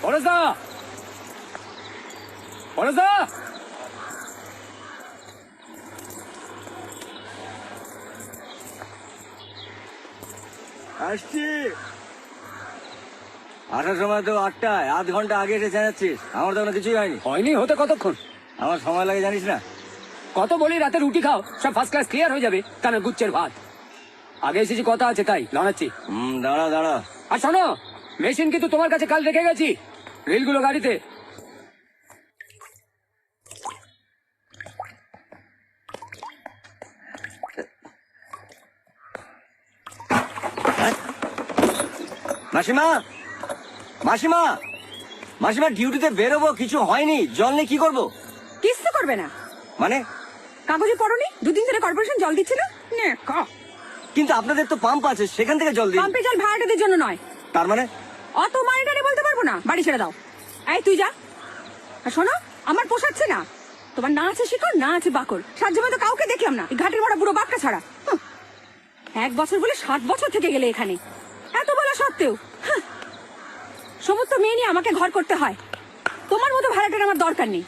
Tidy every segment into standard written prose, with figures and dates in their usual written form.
পরেশদা, পরেশদা, আসছি। আসার সময় তো 8টায়, আধ ঘন্টা আগে এসে জানাচ্ছিস। আমার তো কোনো কিছুই হয়নি। হয়নি হতে কতক্ষণ? আমার সময় লাগে জানিস না। কত বলি রাতে রুটি খাও, সব ফার্স্ট ক্লাস ক্লিয়ার হয়ে যাবে। তা না গুচ্ছের ভাত। আগে এসেছি, কথা আছে তাই জানাচ্ছি। দাঁড়া দাঁড়া। আর শোনো, মেশিন কিন্তু তোমার কাছে কাল রেখে গেছি, রিলগুলো গাড়িতে। মাসিমা, মাসিমা, মাসিমা, ডিউটিতে বেরোবো, কিছু হয়নি। জল নিয়ে কি করবো? কিচ্ছু করবে না মানে? কাগজে পড়োনি? দুদিন ধরে কর্পোরেশন জল দিচ্ছে না। কিন্তু আপনাদের তো পাম্প আছে, সেখান থেকে জল দিন। পাম্পে জল ভাড়াটাদের জন্য নয়। তার মানে? অত মানিটারি বলতে পারবো না, বাড়ি ছেড়ে দাও। এই তুই যা। আর শোনো, আমার পোষাচ্ছে না। তোমার না আছে শিকড়, না আছে বাকর। সাহায্য মতো কাউকে দেখলাম না, এই ঘাটের মোড়া বুড়ো বাপটা ছাড়া। 1 বছর বলে 60 বছর থেকে গেলে এখানে, এত বলা সত্ত্বেও সমস্ত মেয়ে নিয়ে আমাকে ঘর করতে হয়। তোমার মতো ভাড়াটার আমার দরকার নেই।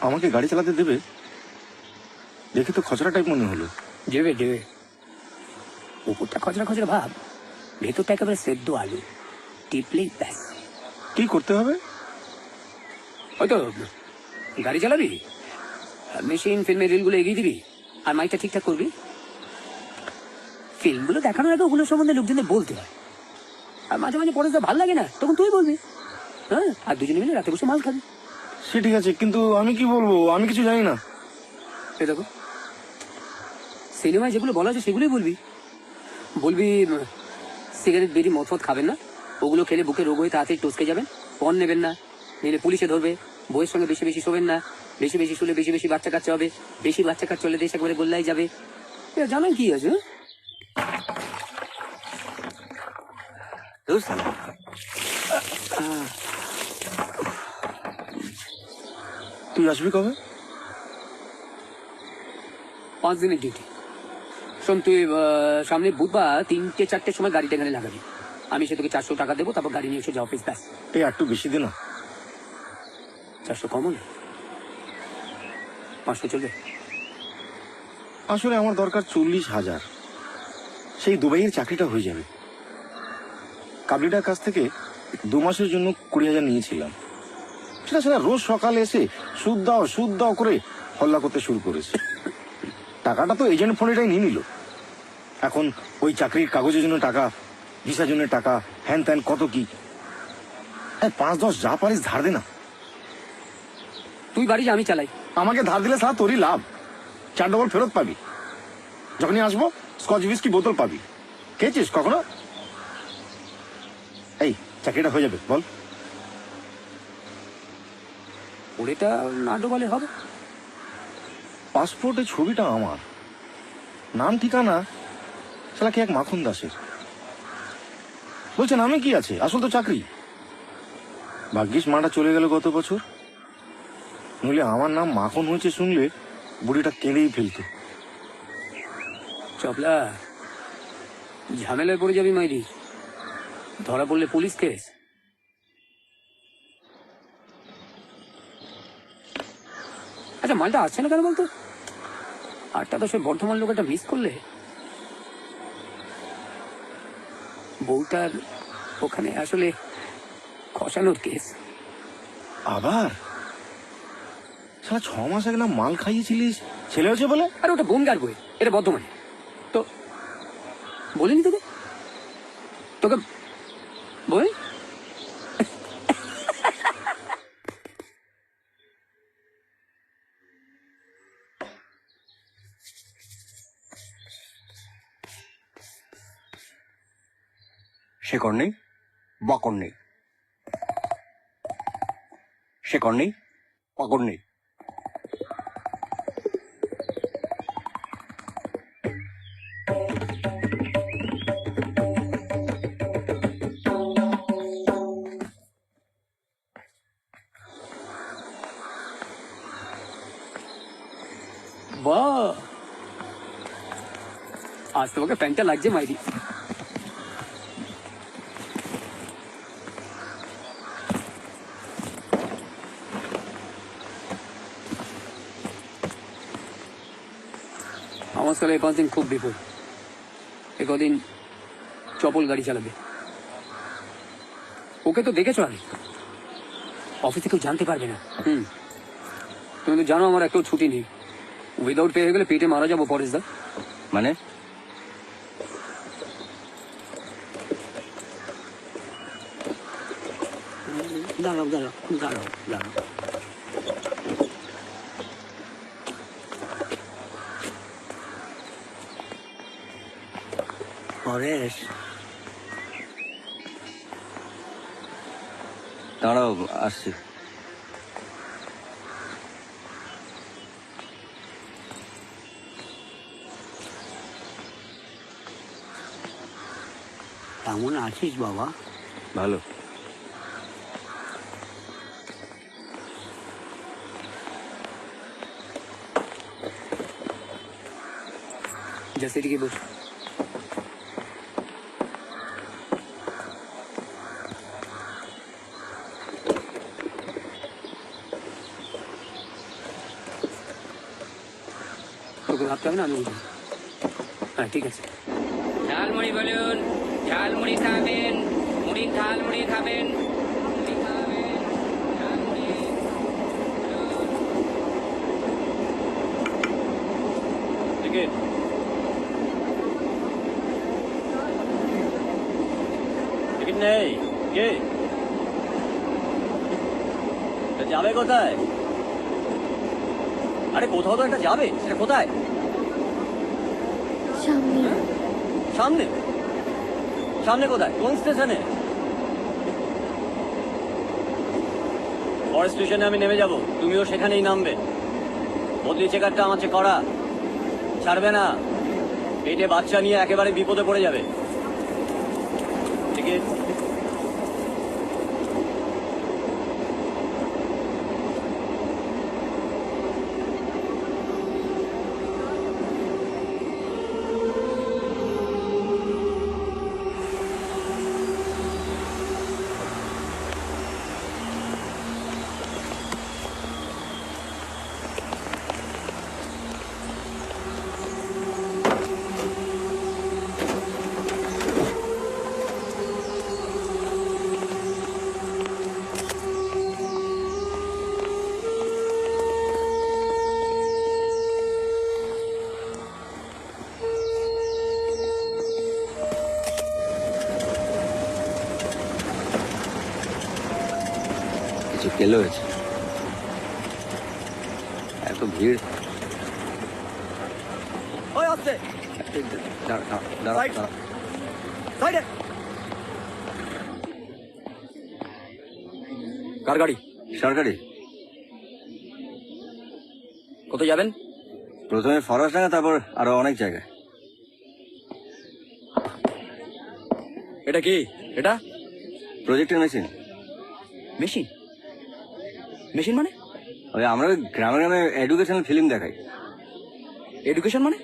আমাকে গাড়ি চালাতে দেবে? দেখে তো খচরা টাইপ মনে হলো। দেবে দেবে। উপরটা খচরা খচরা ভাব, ভেতরটা একেবারে সেদ্ধ আলু। টিপলেই ব্যাস। কি করতে হবে? হয়তো গাড়ি চালাবি, মেশিন ফিল্মের রিলগুলো এগিয়ে দিবি, আর মাইকটা ঠিকঠাক করবি। ফিল্মগুলো দেখানোর আগে ওগুলো সম্বন্ধে লোকজনদের বলতে হয়। আর মাঝে মাঝে পরে ভালো লাগে না, তখন তুই বলবি। হ্যাঁ, আর দুজনে মিলে রাতে বসে মাল খাবি। সে ঠিক আছে, কিন্তু আমি কি বলবো? আমি কিছু জানি না। এই দেখো, সিনেমায় যেগুলো বলা আছে সেগুলোই বলবি। বলবি সিগারেট, বিড়ি, মদ ফদ খাবেন না, ওগুলো খেলে বুকে রোগ হয়ে তাড়াতাড়ি টসকে যাবেন। পণ নেবেন না, নিলে পুলিশে ধরবে। বইয়ের সঙ্গে বেশি বেশি শোবেন না, বেশি বেশি শুলে বেশি বেশি বাচ্চা কাচ্চা হবে। বেশি বাচ্চা কাচ্চা চলে দেশ একবারে গোল্লাই যাবে। জানেন কি আছে? তুই আসবি কবে? 5 দিনের ডিউটি। শোন, তুই সামনে বুধবার 3টে-4টের সময় গাড়িটা এখানে লাগাবি। আমি সে তোকে 400 টাকা দেবো, তারপর গাড়ি নিয়ে এসে যা অফিস। ব্যাস। এই একটু বেশি দে না। 400 কমন, 500 চলবে? আসলে আমার দরকার 40,000। সেই দুবাইয়ের চাকরিটা হয়ে যাবে। কাবলিটার কাছ থেকে 2 মাসের জন্য 20,000 নিয়েছিলাম। সেটা রোজ সকালে এসে সুদ দাও করে হল্লা করতে শুরু করেছে। টাকাটা তো এজেন্ট ফোনেটাই নিয়ে নিল। এখন ওই চাকরির কাগজের জন্য টাকা, ভিসার জন্য টাকা, হ্যান ত্যান কত কি। 5-10 যা পারিস ধার দে না। তুই বাড়ি যা, আমি চালাই। আমাকে ধার দিলে সারা তোরই লাভ। 4 ডবল ফেরত পাবি। যখনই আসবো স্কচ উইস্কি বোতল পাবি। খেয়েছিস কখনো? এই চাকরিটা হয়ে যাবে বল। ওটা না ডোবালে হবে? পাসপোর্টে ছবিটা আমার, নাম ঠিকানা শালা কি এক মাখন দাসের। বলছে নামে কি আছে, আসল তো চাকরি। ভাগ্যিস মাটা চলে গেল গত বছর, নইলে আমার নাম মাখন হয়েছে শুনলে বুড়িটা কেঁদেই ফেলতো। চপলা, ঝামেলায় পড়ে যাবি মাইরি। ধরা পড়লে পুলিশ কেস। আচ্ছা, মালটা আসছে না কেন বলতো? 8টা-10 বর্ধমান লোক একটা মিস করলে। বউটার ওখানে আসলে খসানোর কেস। আবার সারা 6 মাস আগে না মাল খাইয়েছিলিস, ছেলে হয়েছে বলে? আরে ওটা বনগার বই, এটা বর্ধমানে। তো বলিনি তোকে, তোকে বল। শেকড় নেই, বাকড় নেই, শেকড় নেই, পাকড় নেই। বাহ, আজ তোমাকে প্যান্টটা লাগছে মাইরি। আমার সালে 5 দিন খুব বিপদ। কদিন চপল গাড়ি চালাবে। ওকে তো দেখেছো আমি, অফিসে কেউ জানতে পারবে না। তুমি তো জানো আমার একটাও ছুটি নেই। উইদাউট পে হয়ে গেলে পেটে মারা যাবো পরেশ দা। মানে দাঁড়াও দাঁড়াও দাঁড়াও দাঁড়াও। পরেশ, দাঁড়াও আসছি। কেমন আছিস বাবা? ভালো। যা সেদিকে বস। তোকে ভাবতে হবে না, আমি বুঝি। হ্যাঁ ঠিক আছে। ঝালমুড়ি বলুন, ঝালমুড়ি খাবেন, মুড়ি ঝালমুড়ি খাবেন, মুড়ি খাবেন, ঝালমুড়ি টিকিট টিকিট নেই। কে যাবে কোথায়? আরে কোথাও তো একটা যাবে, সেটা কোথায়? সামনে? সামনে কোথায়? কোন স্টেশনে? পরের স্টেশনে আমি নেমে যাব, তুমিও সেখানেই নামবে। বদলি চেকারটা আমার চেয়ে করা, ছাড়বে না। পেটে বাচ্চা নিয়ে একেবারে বিপদে পড়ে যাবে। টিকিট কিছু কেলো হয়েছে, এত ভিড়। ওই আসছে, কার গাড়ি? সরকারি। কোথায় যাবেন? প্রথমে ফরাসডাঙ্গা, তারপর আরো অনেক জায়গায়। এটা কি? এটা প্রজেক্টের মেশিন। মেশিন? মেশিন মানে? ওই আমরা গ্রামে গ্রামে এডুকেশনাল ফিল্ম দেখাই। এডুকেশন মানে?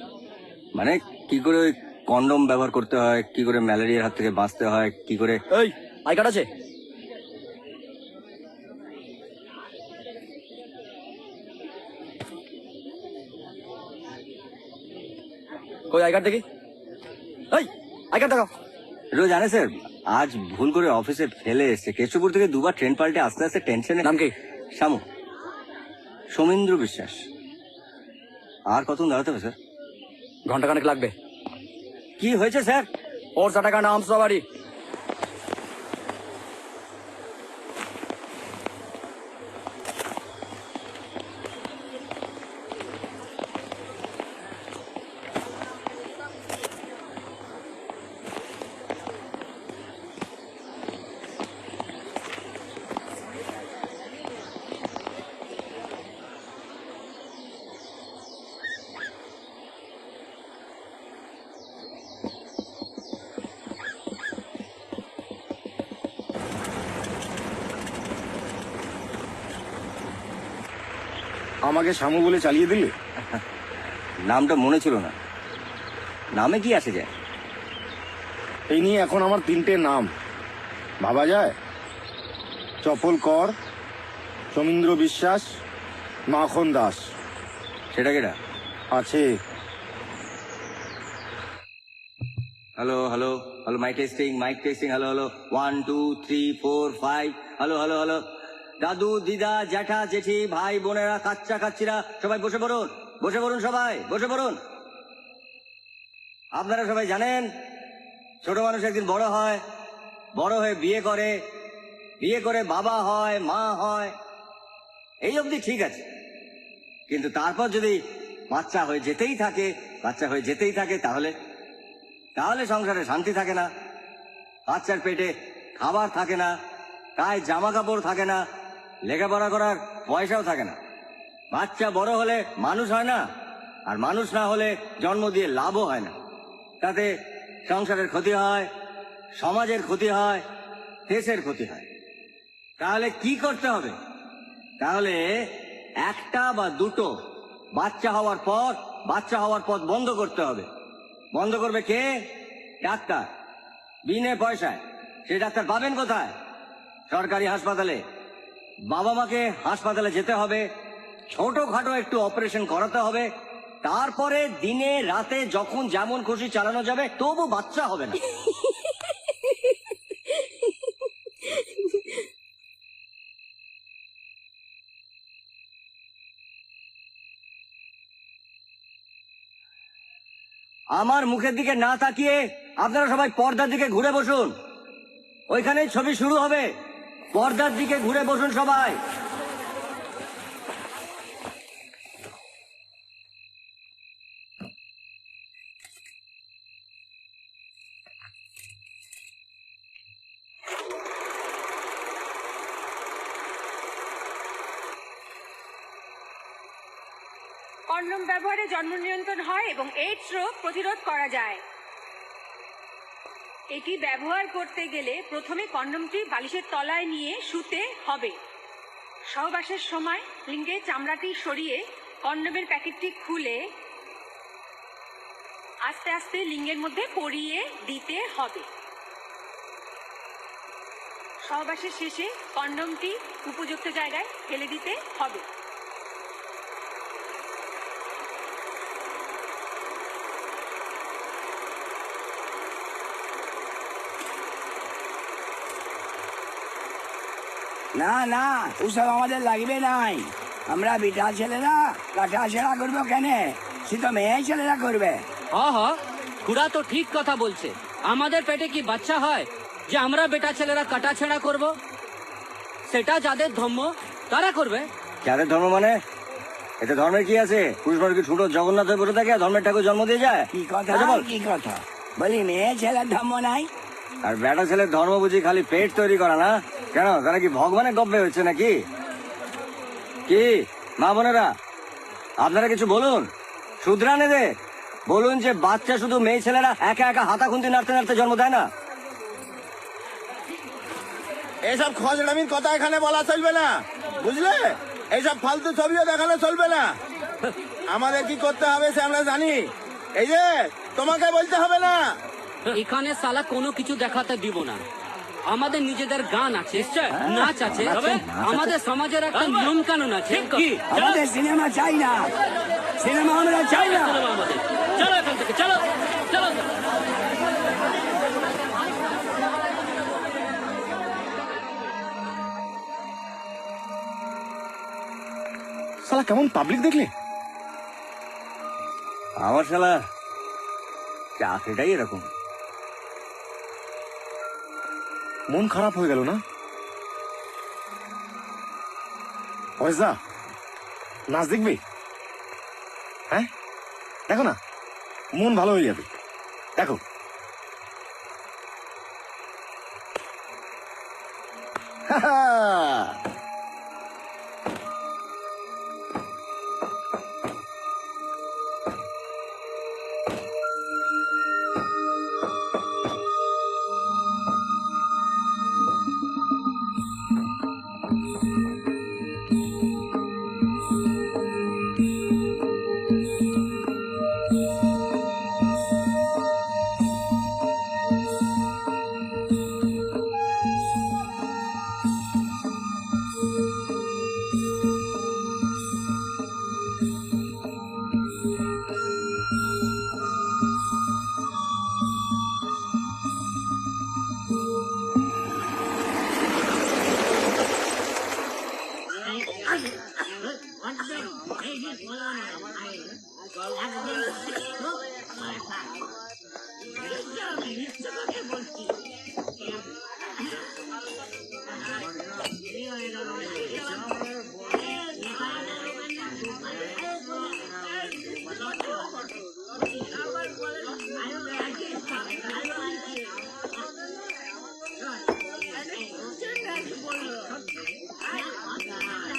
মানে কি করে ওই কন্ডম ব্যবহার করতে হয়, কি করে ম্যালেরিয়ার হাত থেকে বাঁচতে হয়, কি করে। এই আই কার্ড আছে? কই আই কার্ড দেখি। এই আই কার্ড দেখাও। রোজ জানে স্যার, আজ ভুল করে অফিসে ফেলে এসছে। কেশবপুর থেকে 2বার ট্রেন পাল্টে আস্তে আস্তে টেনশনে। নাম কি? শামু। সৌমেন্দ্র বিশ্বাস। আর কতক্ষণ দাঁড়াতে হবে স্যার? ঘন্টাখানেক লাগবে। কি হয়েছে স্যার? ওর টাকা নাম সবারই। আমাকে শামু বলে চালিয়ে দিলে? নামটা মনে ছিল না। নামে কি আসে যায়? এই নিয়ে এখন আমার 3টে নাম ভাবা যায়। চপল কর, সমীন্দ্র বিশ্বাস, মাখন দাস। সেটা কেটা? আছে। Hello hello hello, mike testing, hello hello, 1 2 3 4 5, hello hello hello. দাদু দিদা জ্যাঠা জেঠি ভাই বোনেরা কাচ্চা কাচ্চিরা সবাই বসে পড়ুন, সবাই বসে পড়ুন। আপনারা সবাই জানেন ছোট মানুষ একদিন বড় হয়, বড় হয়ে বিয়ে করে বাবা হয়, মা হয়, এই অবধি ঠিক আছে। কিন্তু তারপর যদি বাচ্চা হয়ে যেতেই থাকে তাহলে সংসারে শান্তি থাকে না, বাচ্চার পেটে খাবার থাকে না, গায়ে জামা কাপড় থাকে না, লেখাপড়া করার পয়সাও থাকে না। বাচ্চা বড় হলে মানুষ হয় না, আর মানুষ না হলে জন্ম দিয়ে লাভও হয় না। তাতে সংসারের ক্ষতি হয়, সমাজের ক্ষতি হয়, দেশের ক্ষতি হয়। তাহলে কি করতে হবে? তাহলে একটা বা দুটো বাচ্চা হওয়ার পথ বন্ধ করতে হবে। বন্ধ করবে কে? ডাক্তার, বিনে পয়সায়। সে ডাক্তার পাবেন কোথায়? সরকারি হাসপাতালে। বাবা মাকে হাসপাতালে যেতে হবে, ছোটখাটো একটু অপারেশন করাতে হবে, তারপরে দিনে রাতে যখন যেমন খুশি চালানো যাবে, তবু বাচ্চা হবে না। আমার মুখের দিকে না তাকিয়ে আপনারা সবাই পর্দার দিকে ঘুরে বসুন। ওইখানেই ছবি শুরু হবে। পর্দার দিকে ঘুরে বসুন সবাই। কন্ডম ব্যবহারে জন্ম নিয়ন্ত্রণ হয় এবং এইডস রোগ প্রতিরোধ করা যায়। এটি ব্যবহার করতে গেলে প্রথমে কন্ডমটি বালিশের তলায় নিয়ে শুতে হবে। সহবাসের সময় লিঙ্গের চামড়াটি সরিয়ে কন্ডমের প্যাকেটটি খুলে আস্তে আস্তে লিঙ্গের মধ্যে পরিয়ে দিতে হবে। সহবাসের শেষে কন্ডমটি উপযুক্ত জায়গায় ফেলে দিতে হবে। না না, ওসব আমাদের লাগবে নাই। আমরা বিটা ছেলেরা কাটা ছেড়া করবো কেন? সে তো মেয়ে ছেলেরা করবে। খুড়া তো ঠিক কথা বলছে। আমাদের পেটে কি বাচ্চা হয় যে আমরা বেটা ছেলেরা কাটা ছেঁড়া করব? সেটা যাদের ধর্ম তারা করবে। যাদের ধর্ম মানে? এতে ধর্মের কি আছে? পুরুষ মানুষ কি ছোট জগন্নাথ হয়ে বসে থাকে, ধর্মের ঠাকুর জন্ম দিয়ে যায়? কি কথা আচ্ছা বল। কি কথা বলি? মেয়ে ছেলের ধর্ম নাই? আর বেটা ছেলের ধর্ম বুঝি খালি পেট তৈরি করা না? কেন, তারা কি ভগবানের গব্বে হচ্ছে নাকি? কি মা বোনেরা, আপনারা কিছু বলুন, শুধরান এদের। বলুন যে বাচ্চা শুধু মেয়ে ছেলেরা একা একা হাতা খুন্তি নাড়তে নাড়তে জন্ম দেয় না। এইসব খজড়ামির কথা এখানে বলা চলবে না, বুঝলে? এইসব ফালতু ছবিও দেখানো চলবে না। আমাদের কি করতে হবে সে আমরা জানি। এই যে তোমাকে বলতে হবে না। এখানে সালা কোনো কিছু দেখাতে দিব না। আমাদের নিজেদের গান আছে, নাচ আছে, আমাদের সমাজের একটা নিয়ম কানুন আছে। কি আমাদের সিনেমা চাই না, সিনেমা আমরা চাই না। চলো এখান থেকে, চলো চলো। শালা কেমন পাবলিক দেখলে? আমার শালা চাকরিটাই এরকম। মন খারাপ হয়ে গেল না? পয়সা নাচ দেখবে? হ্যাঁ দেখো না, মন ভালো হয়ে যাবে। দেখো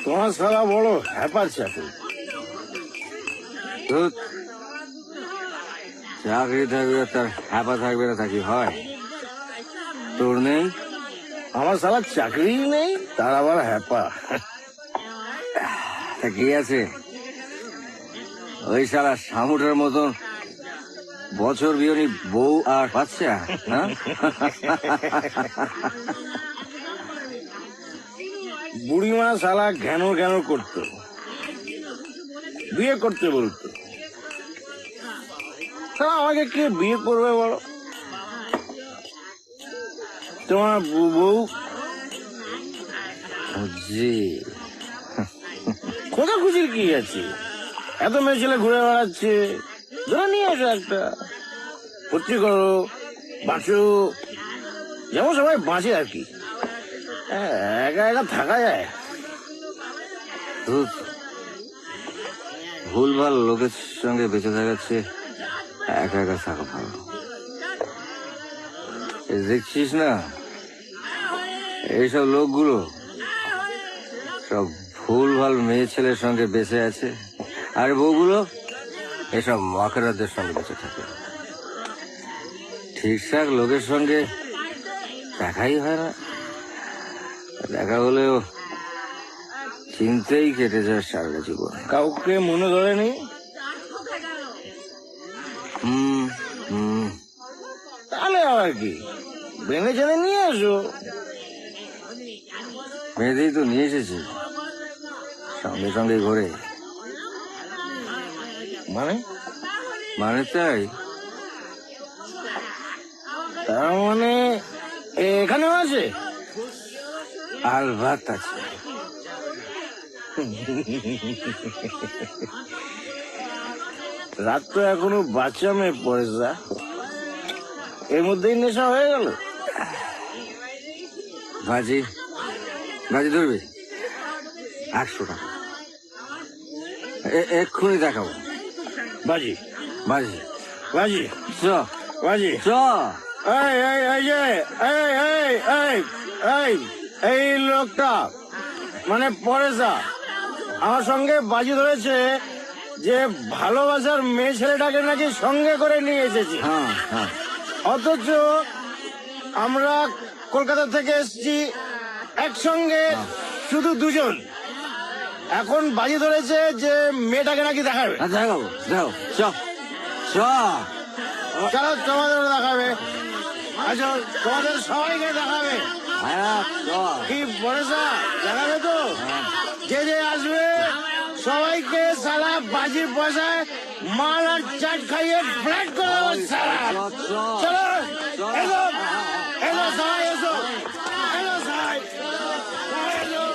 তোমার সারা বড় হ্যাপার চাকরি। ধুৎ, চাকরি থাকবে তার হ্যাপা থাকবে না, তা কি হয়? তোর নেই? আমার সারা চাকরি নেই, তার আবার হ্যাপা। তা কি আছে? ওই শালা শামুটার মতন বছর বিয়নি বউ আর বাচ্চা। হ্যাঁ, বুড়িমা শালা ঘ্যানো ঘ্যানো করতো, বিয়ে করতে বলতো। শালা আমাকে কে বিয়ে করবে বলো? তোমার বউ জি। খোঁজাখুঁজির কি আছে? এত মেয়ে ছেলে ঘুরে বেড়াচ্ছে, ধরে নিয়ে আসো একটা, ভর্তি করো, বাঁচো, যেমন সবাই বাঁচে আর কি। একা একা থাকা যায়? ধুৎ, ভুলভাল লোকের সঙ্গে বেঁচে থাকাচ্ছে একা একা থাকা ভালো। দেখছিস না এইসব লোকগুলো সব ভুলভাল মেয়ে ছেলের সঙ্গে বেঁচে আছে, আর বউগুলো এসব মাকেরাদের সঙ্গে বেঁচে থাকে। ঠিকঠাক লোকের সঙ্গে দেখাই হয় না, দেখা হলেও চিনতেই কেটে যায় সারা জীবন। কাউকে মনে ধরেনি? হুম হুম, তাহলে আবার কি, ভেঙে চেনে নিয়ে আসো। মেয়েদেরই তো নিয়ে এসেছি সঙ্গে সঙ্গে ঘরে। মানে? মানে তাই তার মানে এখানেও আছে? আলবাত আছে। রাত তো এখনো বাচ্চা মেয়ে পয়সা, এর মধ্যেই নেশা হয়ে গেল। বাজি বাজি ধরবি 100 টাকা এক্ষুনি দেখাবো। বাজি বাজি বাজি চ বাজি। চ। এই এই এই যে এই এই এই এই এই লোকটা মানে পরেশা আমার সঙ্গে বাজি ধরেছে যে ভালোবাসার মেয়ে ছেলেটাকে নাকি সঙ্গে করে নিয়ে এসেছি। হ্যাঁ হ্যাঁ, অথচ আমরা কলকাতা থেকে এসেছি একসঙ্গে শুধু দুজন। এখন বাজি ধরেছে যে মেয়েটাকে নাকি দেখাবে। দেখাবো দেখাবো, চ চ। চলো তোমাদের দেখাবে, আচ্ছা তোমাদের সবাইকে দেখাবে। হ্যাঁ চ। কি ভরসা, দেখাবে তো? যে যে আসবে সবাইকে সালা বাজির পয়সায় মাল আর চাট খাইয়ে ফ্ল্যাট করে দেবো সালা। চলো এসো এসো সবাই এসো, এসো সবাই, সবাই এসো।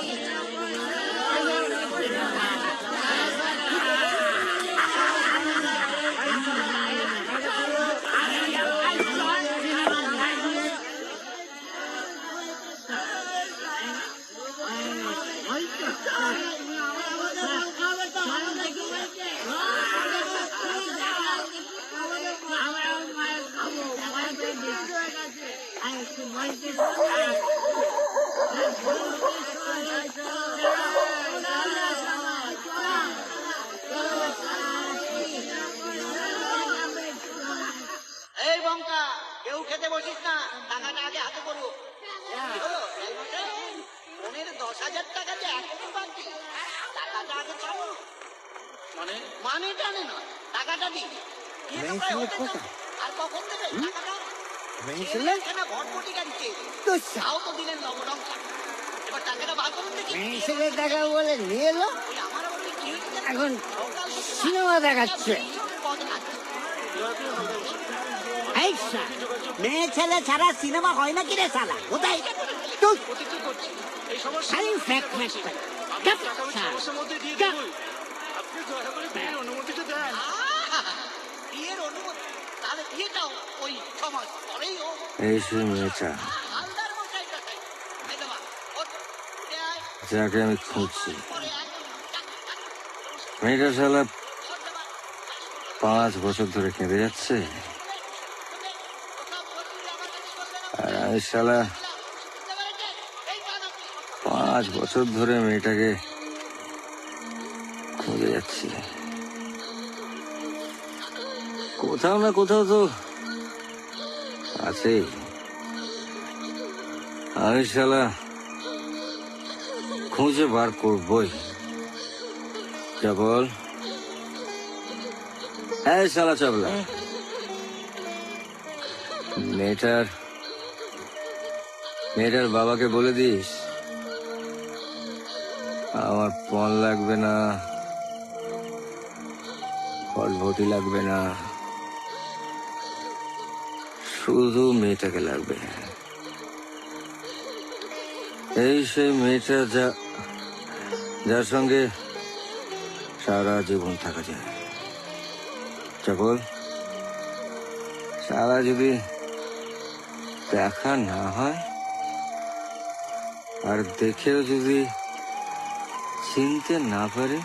মানে জানে না টাকাটা দিই বিয়েটা প্রায় হতে চলছে। আর কখন দেবে টাকাটা? ছেলে এখানে ভটভটি গাড়ি চেয়েছে। তাও তো দিলেন নবরঙ্কা। এবার টাকাটা বার করুন দেখি। ছেলে দেখা বলে নিয়ে এলো, ওই আমার আবার ওই কি হয়েছে জানেন? এখন সকাল থেকে সিনেমা দেখাচ্ছে। এইসবের পথ আছে। এই শালা, মেয়ে ছেলে ছাড়া সিনেমা হয় না কি রে শালা? কোথায় তুই খালি ফ্যাক ফ্যাক ফ্যাক। চাপ, শালা। চাপ। আহা! বিয়ের অনুমতি তাহলে বিয়েটাও ওই 6 মাস পরেই হোক। এই সেই মেয়েটা হালদার মশাইটা চাই। এই দেবা, ওঠ, উঠে আয়। যাকে আমি খুঁজছি। পরে আয়। টাক, টাক। মেয়েটা শালা ওঠ দেবা। 5 বছর ধরে কেঁদে যাচ্ছে, আর আমি শালা 5 বছর ধরে মেয়েটাকে খুঁজে যাচ্ছি। কোথাও না কোথাও তো আছেই। আমি শালা খুঁজে বার করবই। যা বল। হ্যাঁ শালা চাবলা, মেয়েটার বাবাকে বলে দিস আমার পণ লাগবে না, ফটভটি লাগবে না, শুধু মেয়েটাকে লাগবে। এই সেই মেয়েটা যার সঙ্গে সারা জীবন থাকা যায়। যা বল। সারা যদি দেখা না হয়, আর দেখেও যদি চিনতে না পারে,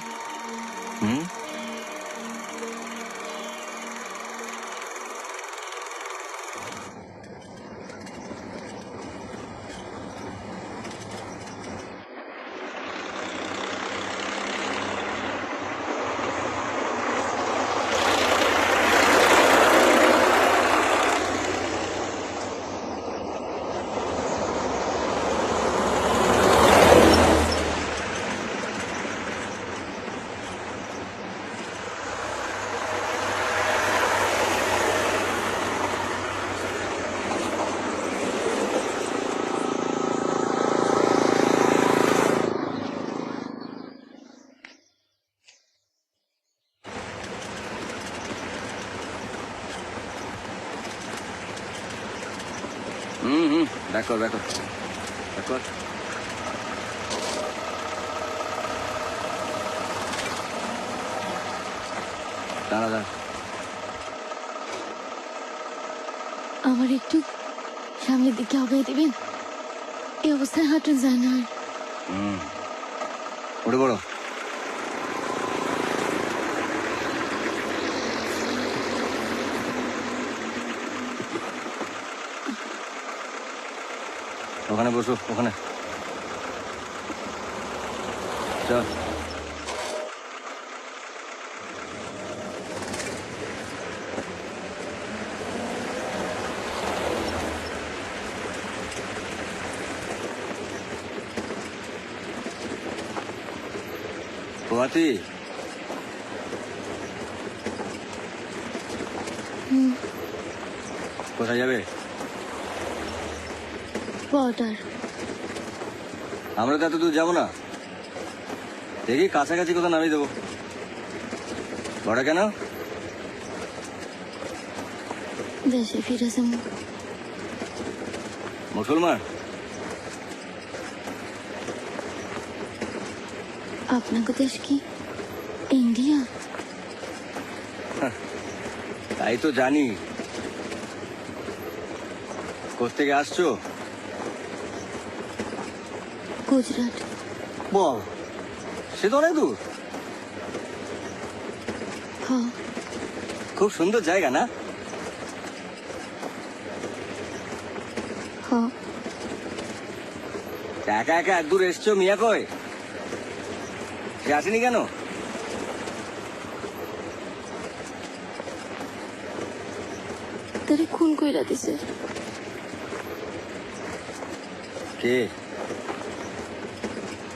ব্যাক কর। দাঁড়া। আমার একটু সামনের দিকে আগায় দিবেন? এই অবস্থায় হাঁটা যায় না। ওটা বড়। ওখানে বসো, ওখানে চল। পোয়াতি, কোথায় যাবে? বর্ডার। আমরা তো এত দূর যাবো না, দেখি কাছাকাছি কোথাও নামিয়ে দেবো। বড় কেন? দেশে ফিরে যাবো। মুসলমান? আপনাকে দেশ কি ইন্ডিয়া? তাই তো জানি। কোথেকে আসছো? গুজরাট। বল, সে তো অনেক দূর। হ্যাঁ। খুব সুন্দর জায়গা না? হ্যাঁ। একা একা এক দূর এসছো মিয়া কয়? সে আসেনি কেন? তারে খুন কইরা দিছে। কে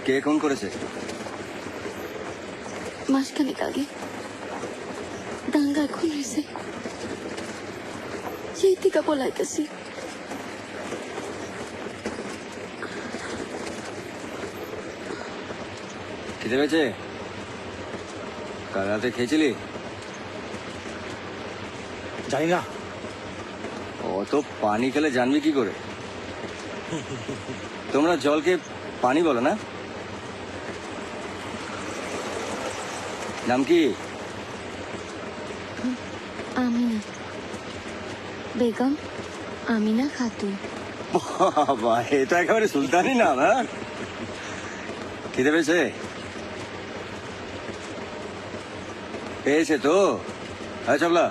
কে খুন করেছে? মাসখানেক আগে দাঙ্গা খুন হয়েছে, সেই থেকে পলাইতেছি। খেতে পেয়েছে? কাল রাতে খেয়েছিলি? জানি না। অত পানি খেলে জানবি কি করে? তোমরা জলকে পানি বলো না? নাম কি? আমিনা বেগম, আমিনা খাতুন। বাবা, এ তো একেবারে সুলতানি নাম। হ্যাঁ, খেতে পেয়েছে? পেয়েছে তো। হ্যাঁ চাবলা,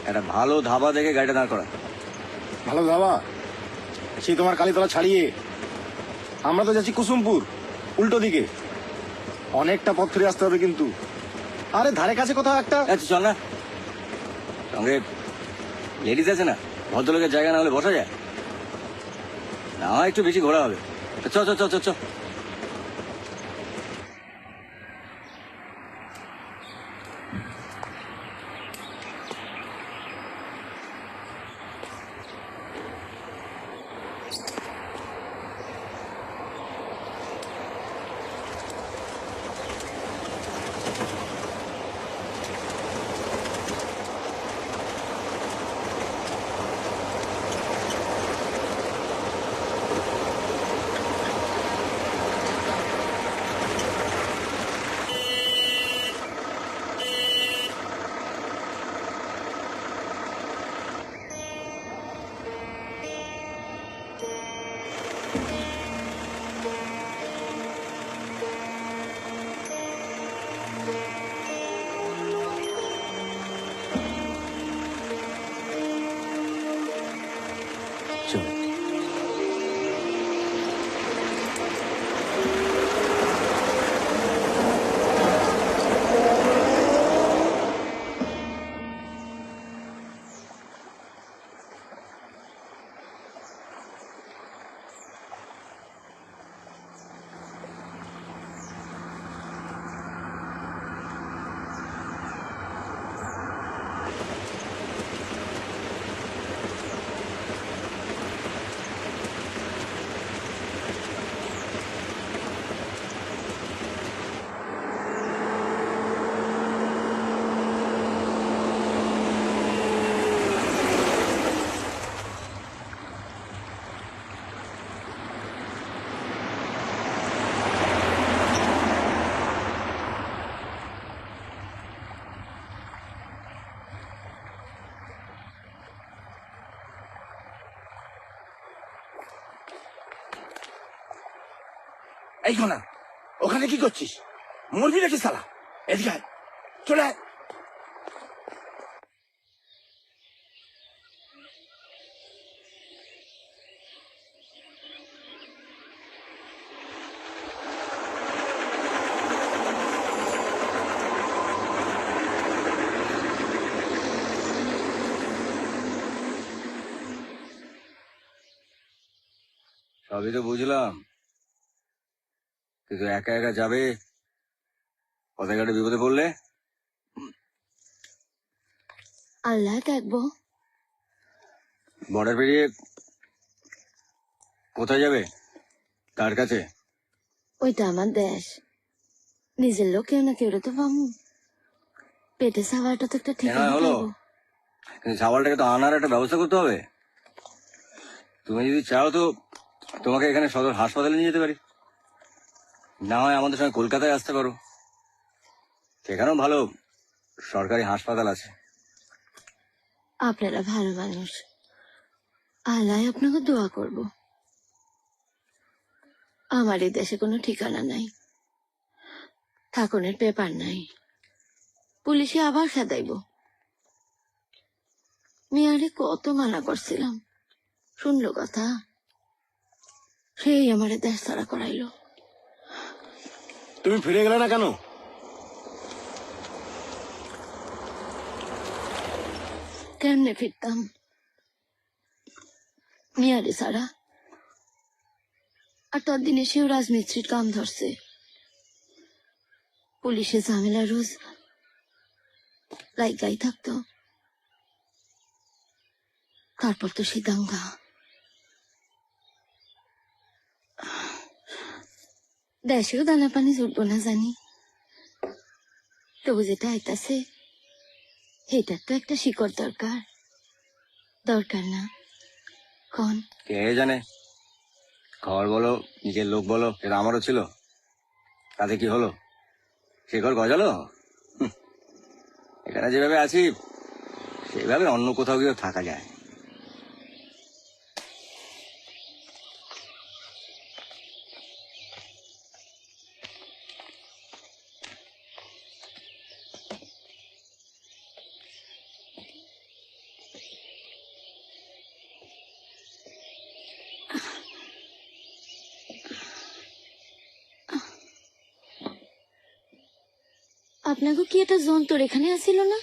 একটা ভালো ধাবা দেখে গাড়িটা দাঁড় করা। ভালো দাবা? সেই তোমার কালীতলা ছাড়িয়ে আমরা তো যাচ্ছি কুসুমপুর, উল্টো দিকে। অনেকটা পথ ফিরে আসতে হবে কিন্তু। আরে ধারে কাছে কোথাও একটা। আচ্ছা চল না, সঙ্গে লেডিস আছে না? ভদ্রলোকের জায়গা না হলে বসা যায় না, হয় একটু বেশি ঘোরা হবে। চ চ চ চ চ। এই শোনা, ওখানে কি করছিস? মরবি নাকি শালা? এদিকে আয়, চলে আয়। সবই তো বুঝলাম, কিন্তু একা একা যাবে, পথে ঘাটে বিপদে পড়লে? আল্লাহ দেখবো। বর্ডার পেরিয়ে কোথায় যাবে? তার কাছে? ওইটা আমার দেশ, নিজের লোক কেউ না কেউ তো পাবো। পেটে সাওয়ারটা তো একটা ঠিকানা হলো, পাবো। কিন্তু সাওয়ালটাকে তো আনার একটা ব্যবস্থা করতে হবে। তুমি যদি চাও তো তোমাকে এখানে সদর হাসপাতালে নিয়ে যেতে পারি, না হয় আমাদের সঙ্গে কলকাতায় আসতে পারো, সেখানেও ভালো সরকারি হাসপাতাল আছে। আপনারা ভালো মানুষ, আল্লাহ আপনাকে দোয়া করব। আমার এই দেশে কোনো ঠিকানা নাই, থাকনের পেপার নাই, পুলিশে আবার খেদাইব। মিয়ারে কত মানা করছিলাম, শুনলো কথা, সেই আমারে দেশ ছাড়া করাইলো। তুমি ফিরে গেলে না কেন? কেমনে ফিরতাম মিয়ারে ছাড়া? আর ততদিনে সেও রাজমিস্ত্রির কাম ধরছে, পুলিশের ঝামেলা রোজ লাইগাই থাকতো। তারপর তো সে দাঙ্গা। দেশেও দানা পানি জুটবো না জানি, তবু যেটা আইতাছে এটার তো একটা শিকড় দরকার। দরকার না কন? কে জানে, খবর বলো নিজের লোক বলো, এটা আমারও ছিল, তাতে কি হলো? শিকড় গজালো? এখানে যেভাবে আছি সেভাবে অন্য কোথাও গিয়েও থাকা যায়। আপনাকে কি একটা যন্ত্র এখানে আসিল না?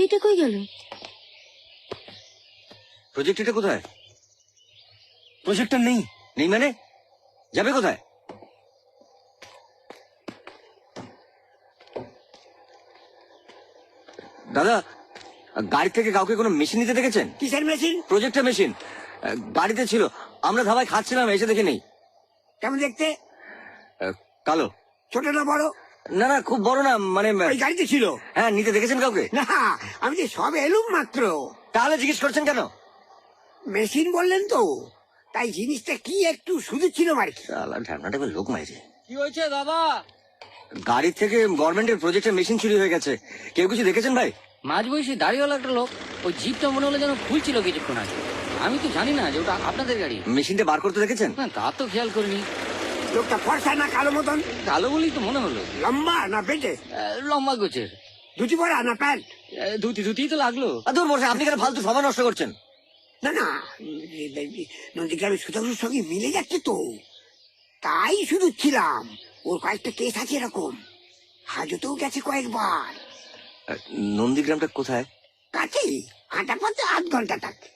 এইটা কই গেল? প্রজেক্টটা কোথায়? প্রজেক্টর নেই। নেই মানে যাবে কোথায়? দাদা, গাড়ি থেকে কাউকে কোনো মেশিন নিতে দেখেছেন? কিসের মেশিন? প্রজেক্টর মেশিন গাড়িতে ছিল, আমরা ধাবায় খাচ্ছিলাম, এসে দেখে নেই। কেমন দেখতে? কালো। ছোট না বড়? না না, খুব বড় না, মানে ওই গাড়িতে ছিল? হ্যাঁ, নিতে দেখেছেন কাউকে? না, আমি যে সব এলুম মাত্র। তাহলে জিজ্ঞেস করছেন কেন? মেশিন বললেন তো, তাই জিনিসটা কি একটু শুধু ছিল আর কি। ঢাকনাটা লোক মাইছে। কি হয়েছে দাদা? গাড়ি থেকে গভর্নমেন্টের প্রজেক্টের মেশিন চুরি হয়ে গেছে। কেউ কিছু দেখেছেন ভাই? মাঝ বয়সী দাড়িওয়ালা একটা লোক, ওই জিপটা মনে হলো যেন খুলছিল কিছুক্ষণ আগে। আমি তো জানি না যে ওটা আপনাদের গাড়ি। মেশিনটা বার করতে দেখেছেন? না, তা তো খেয়াল করিনি। লোকটা ফর্সা না কালো মতন? কালো বলেই তো মনে হলো। লম্বা না বেটে? লম্বা গোছের। ধুতি পরা না প্যান্ট? ধুতি তো লাগলো। দূর বসে, আপনি কেন ফালতু সময় নষ্ট করছেন? না না, নন্দীগ্রামের সুতাংশুর সঙ্গে মিলে যাচ্ছে তো, তাই শুধু ছিলাম। ওর কয়েকটা কেস আছে এরকম, হাজতেও গেছে কয়েকবার। নন্দীগ্রামটা কোথায়? কাছেই, হাঁটা পথে 8 ঘন্টা থাকে।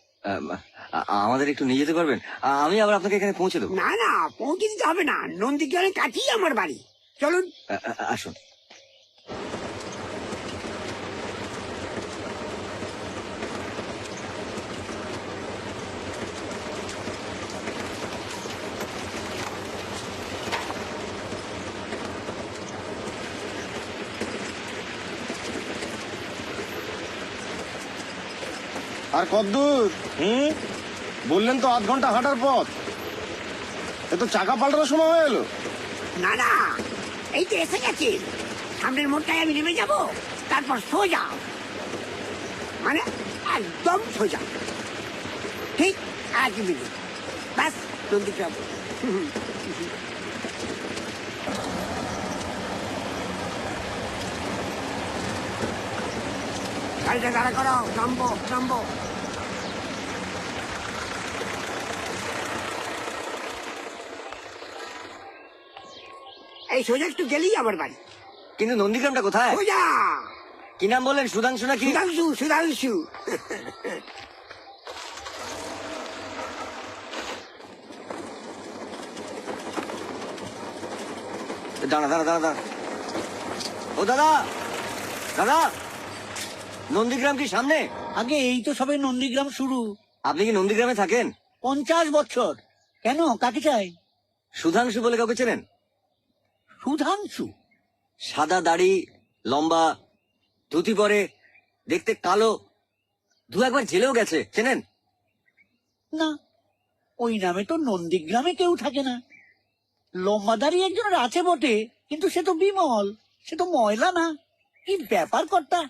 আমাদের একটু নিয়ে যেতে পারবেন? আমি আবার আপনাকে এখানে পৌঁছে দেবো। না না, পৌঁছে দিতে হবে না, নন্দীগ্রামের কাছেই আমার বাড়ি। চলুন। আসুন। আর কদ্দূর? বললেন তো 8 ঘন্টা হাঁটার পথ। এ তো চাকা পাল্টানোর সময় হয়ে এলো। না না, এই তো এসে গেছে। সামনের মোড়টায় আমি নেমে যাব, তারপর সোজা, মানে একদম সোজা, ঠিক 1 মিনিট ব্যাস নন্দীগ্রাম। গাড়িটা দাঁড়া করো, নামবো নামবো। এই সোজা একটু গেলেই আমার বাড়ি। কিন্তু নন্দীগ্রামটা কোথায়? সোজা। কি নাম বললেন? সুধাংশু নাকি? সুধাংশু, সুধাংশু। দাঁড়া দাঁড়া দাঁড়া দাঁড়া। ও দাদা, দাদা, নন্দীগ্রাম কি সামনে? আগে এই তো সবে নন্দীগ্রাম শুরু। আপনি কি নন্দীগ্রামে থাকেন? 50 বছর। কেন, কাকে চাই? সুধাংশু বলে কাউকে চেনেন? সুধাংশু? সাদা দাড়ি, লম্বা, ধুতি পরে, দেখতে কালো, 2-1 বার জেলেও গেছে, চেনেন? না, ওই নামে তো নন্দীগ্রামে কেউ থাকে না। লম্বাদারি একজনের আছে বটে, কিন্তু সে তো বিমল, সে তো ময়লা না। কি ব্যাপার কর্তা?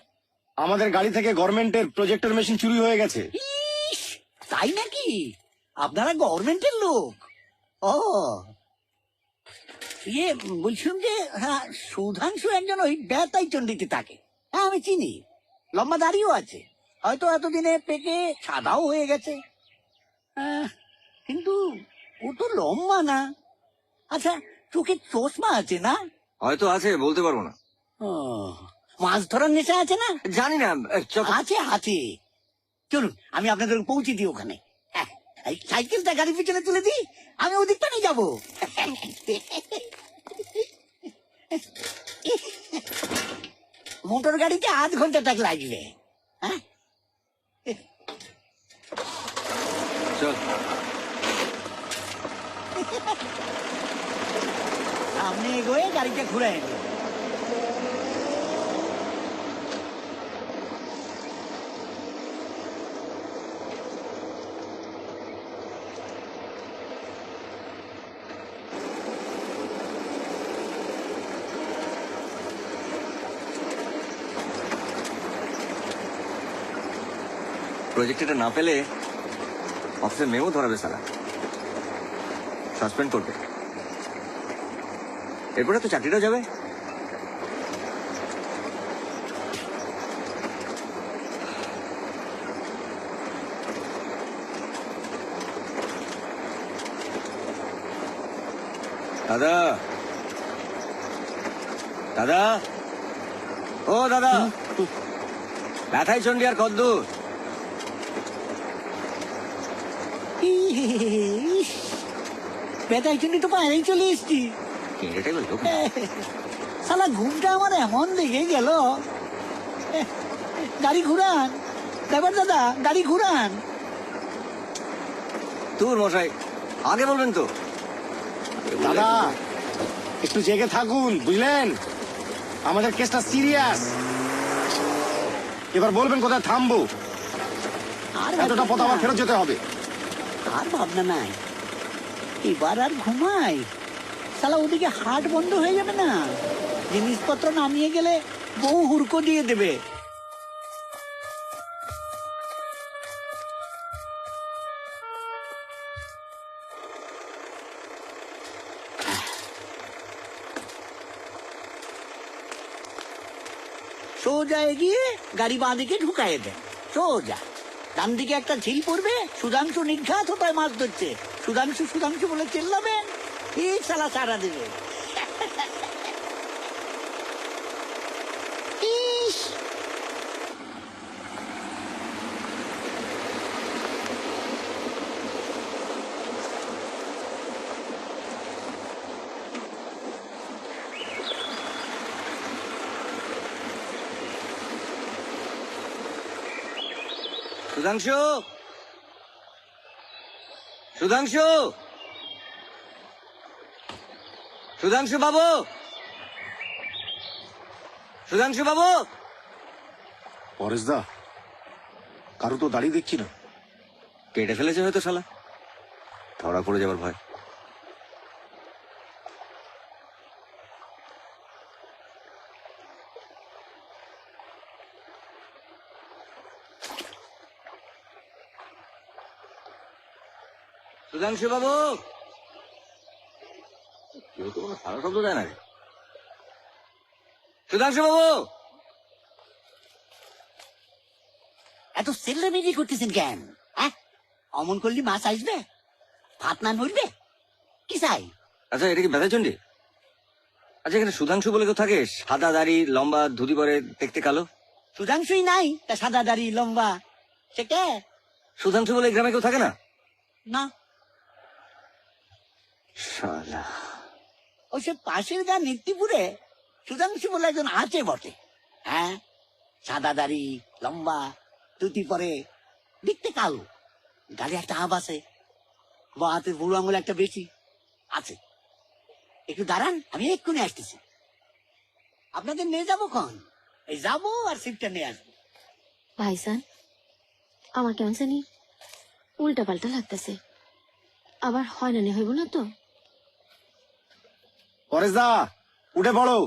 আমাদের গাড়ি থেকে গভর্নমেন্টের প্রজেক্টর মেশিন চুরি হয়ে গেছে। ইস, তাই নাকি? আপনারা গভর্নমেন্টের লোক? ও, ইয়ে বলছিলাম যে, হ্যাঁ, সুধাংশু একজন ওই বেতাই চন্ডিতে থাকে। হ্যাঁ, আমি চিনি। লম্বা দাড়িও আছে, হয়তো এতদিনে পেকে সাদাও হয়ে গেছে। কিন্তু ও তো লম্বা না। আচ্ছা, চোখে চশমা আছে না? হয়তো আছে, বলতে পারবো না। ও, মাছ ধরার নেশা আছে না? জানি না। আছে আছে। চলুন, আমি আপনাদের পৌঁছে দিই ওখানে। হ্যাঁ, এই সাইকেলটা গাড়ির পিছনে তুলে দিই, আমি ওদিকটা নিয়ে যাবো। মোটর গাড়িতে 8 ঘন্টা টাক লাগবে। হ্যাঁ, চল। সামনে এগোয়ে গাড়িটা ঘুরে এলো। প্রজেক্টটা না পেলে অফিসে মেমো ধরাবে সারা, সাসপেন্ড করবে। এরপরে তো চাকরিটাও যাবে। দাদা, দাদা, ও দাদা, ব্যথাই চন্ডী আর কদ্দূর? বেটার জন্য তো বাইরেই চলে এসছি। এটাই বলতো। সালা ঘুমটা আমার এমন লেগে গেল। গাড়ি ঘুরান ড্রাইভার দাদা, গাড়ি ঘুরান। তোর মশাই আগে বলবেন তো। দাদা একটু জেগে থাকুন, বুঝলেন? আমাদের কেসটা সিরিয়াস। এবার বলবেন কোথায় থামবো। আর এতটা পথ আবার ফেরত যেতে হবে। আর ভাবনা নাই, এবার আর ঘুমাই। সালা ওদিকে হাট বন্ধ হয়ে যাবে না, জিনিসপত্র নামিয়ে গেলে বউ হুড়কো দিয়ে দেবে। সোজা এগিয়ে গাড়ি বাঁ দিকে ঢুকাইয়ে দেয়, সোজা। ডান দিকে একটা ঝিল পড়বে, সুধাংশু নির্ঘাত হোতায় মাছ ধরছে। সুধাংশু সুধাংশু বলে চিল্লাবেন, ঠিক সালা সারা দেবে। ইস, সুধাংশু, সুধাংশু, সুধাংশু বাবু, সুধাংশু বাবু। পরেশ দা, কারো তো দাড়ি দেখছি না। কেটে ফেলেছে হয়তো শালা, ধরা পড়ে যাবার ভয়। সুধাংশু বাবু, কেউ তো কোনো সারা শব্দ দেয় না। সুধাংশু বাবু, এত সেল্লামিরি করতেছেন কেন? হ্যাঁ, অমন করলি মাছ আসবে, ভাত না নড়বে, কি চাই? আচ্ছা এটা কি ব্যথাচন্ডী? আচ্ছা এখানে সুধাংশু বলে কেউ থাকে? সাদা দাড়ি, লম্বা ধুতি পরে, দেখতে কালো। সুধাংশুই নাই, তা সাদা দাড়ি লম্বা সে কে? সুধাংশু বলে এই গ্রামে কেউ থাকে না? না, শালা। ওই সে পাশের গা নিত্যিপুরে সুধাংশু বলে একজন আছে বটে। হ্যাঁ, সাদা দাড়ি লম্বা ধুতি পরে, দেখতে কালো, গাড়ি একটা আব আছে, বা হাতের বুড়ো আঙুল একটা বেশি আছে। একটু দাঁড়ান, আমি এক্ষুনি আসতেছি। আপনাদের নিয়ে যাবো কখন? এই যাবো আর সিটটা নিয়ে আসবো। ভাইজান, আমার কেমন জানি উল্টা পাল্টা লাগতেছে। আবার হয়রানি হইব না তো? পরেশ দা উঠে পড়ো,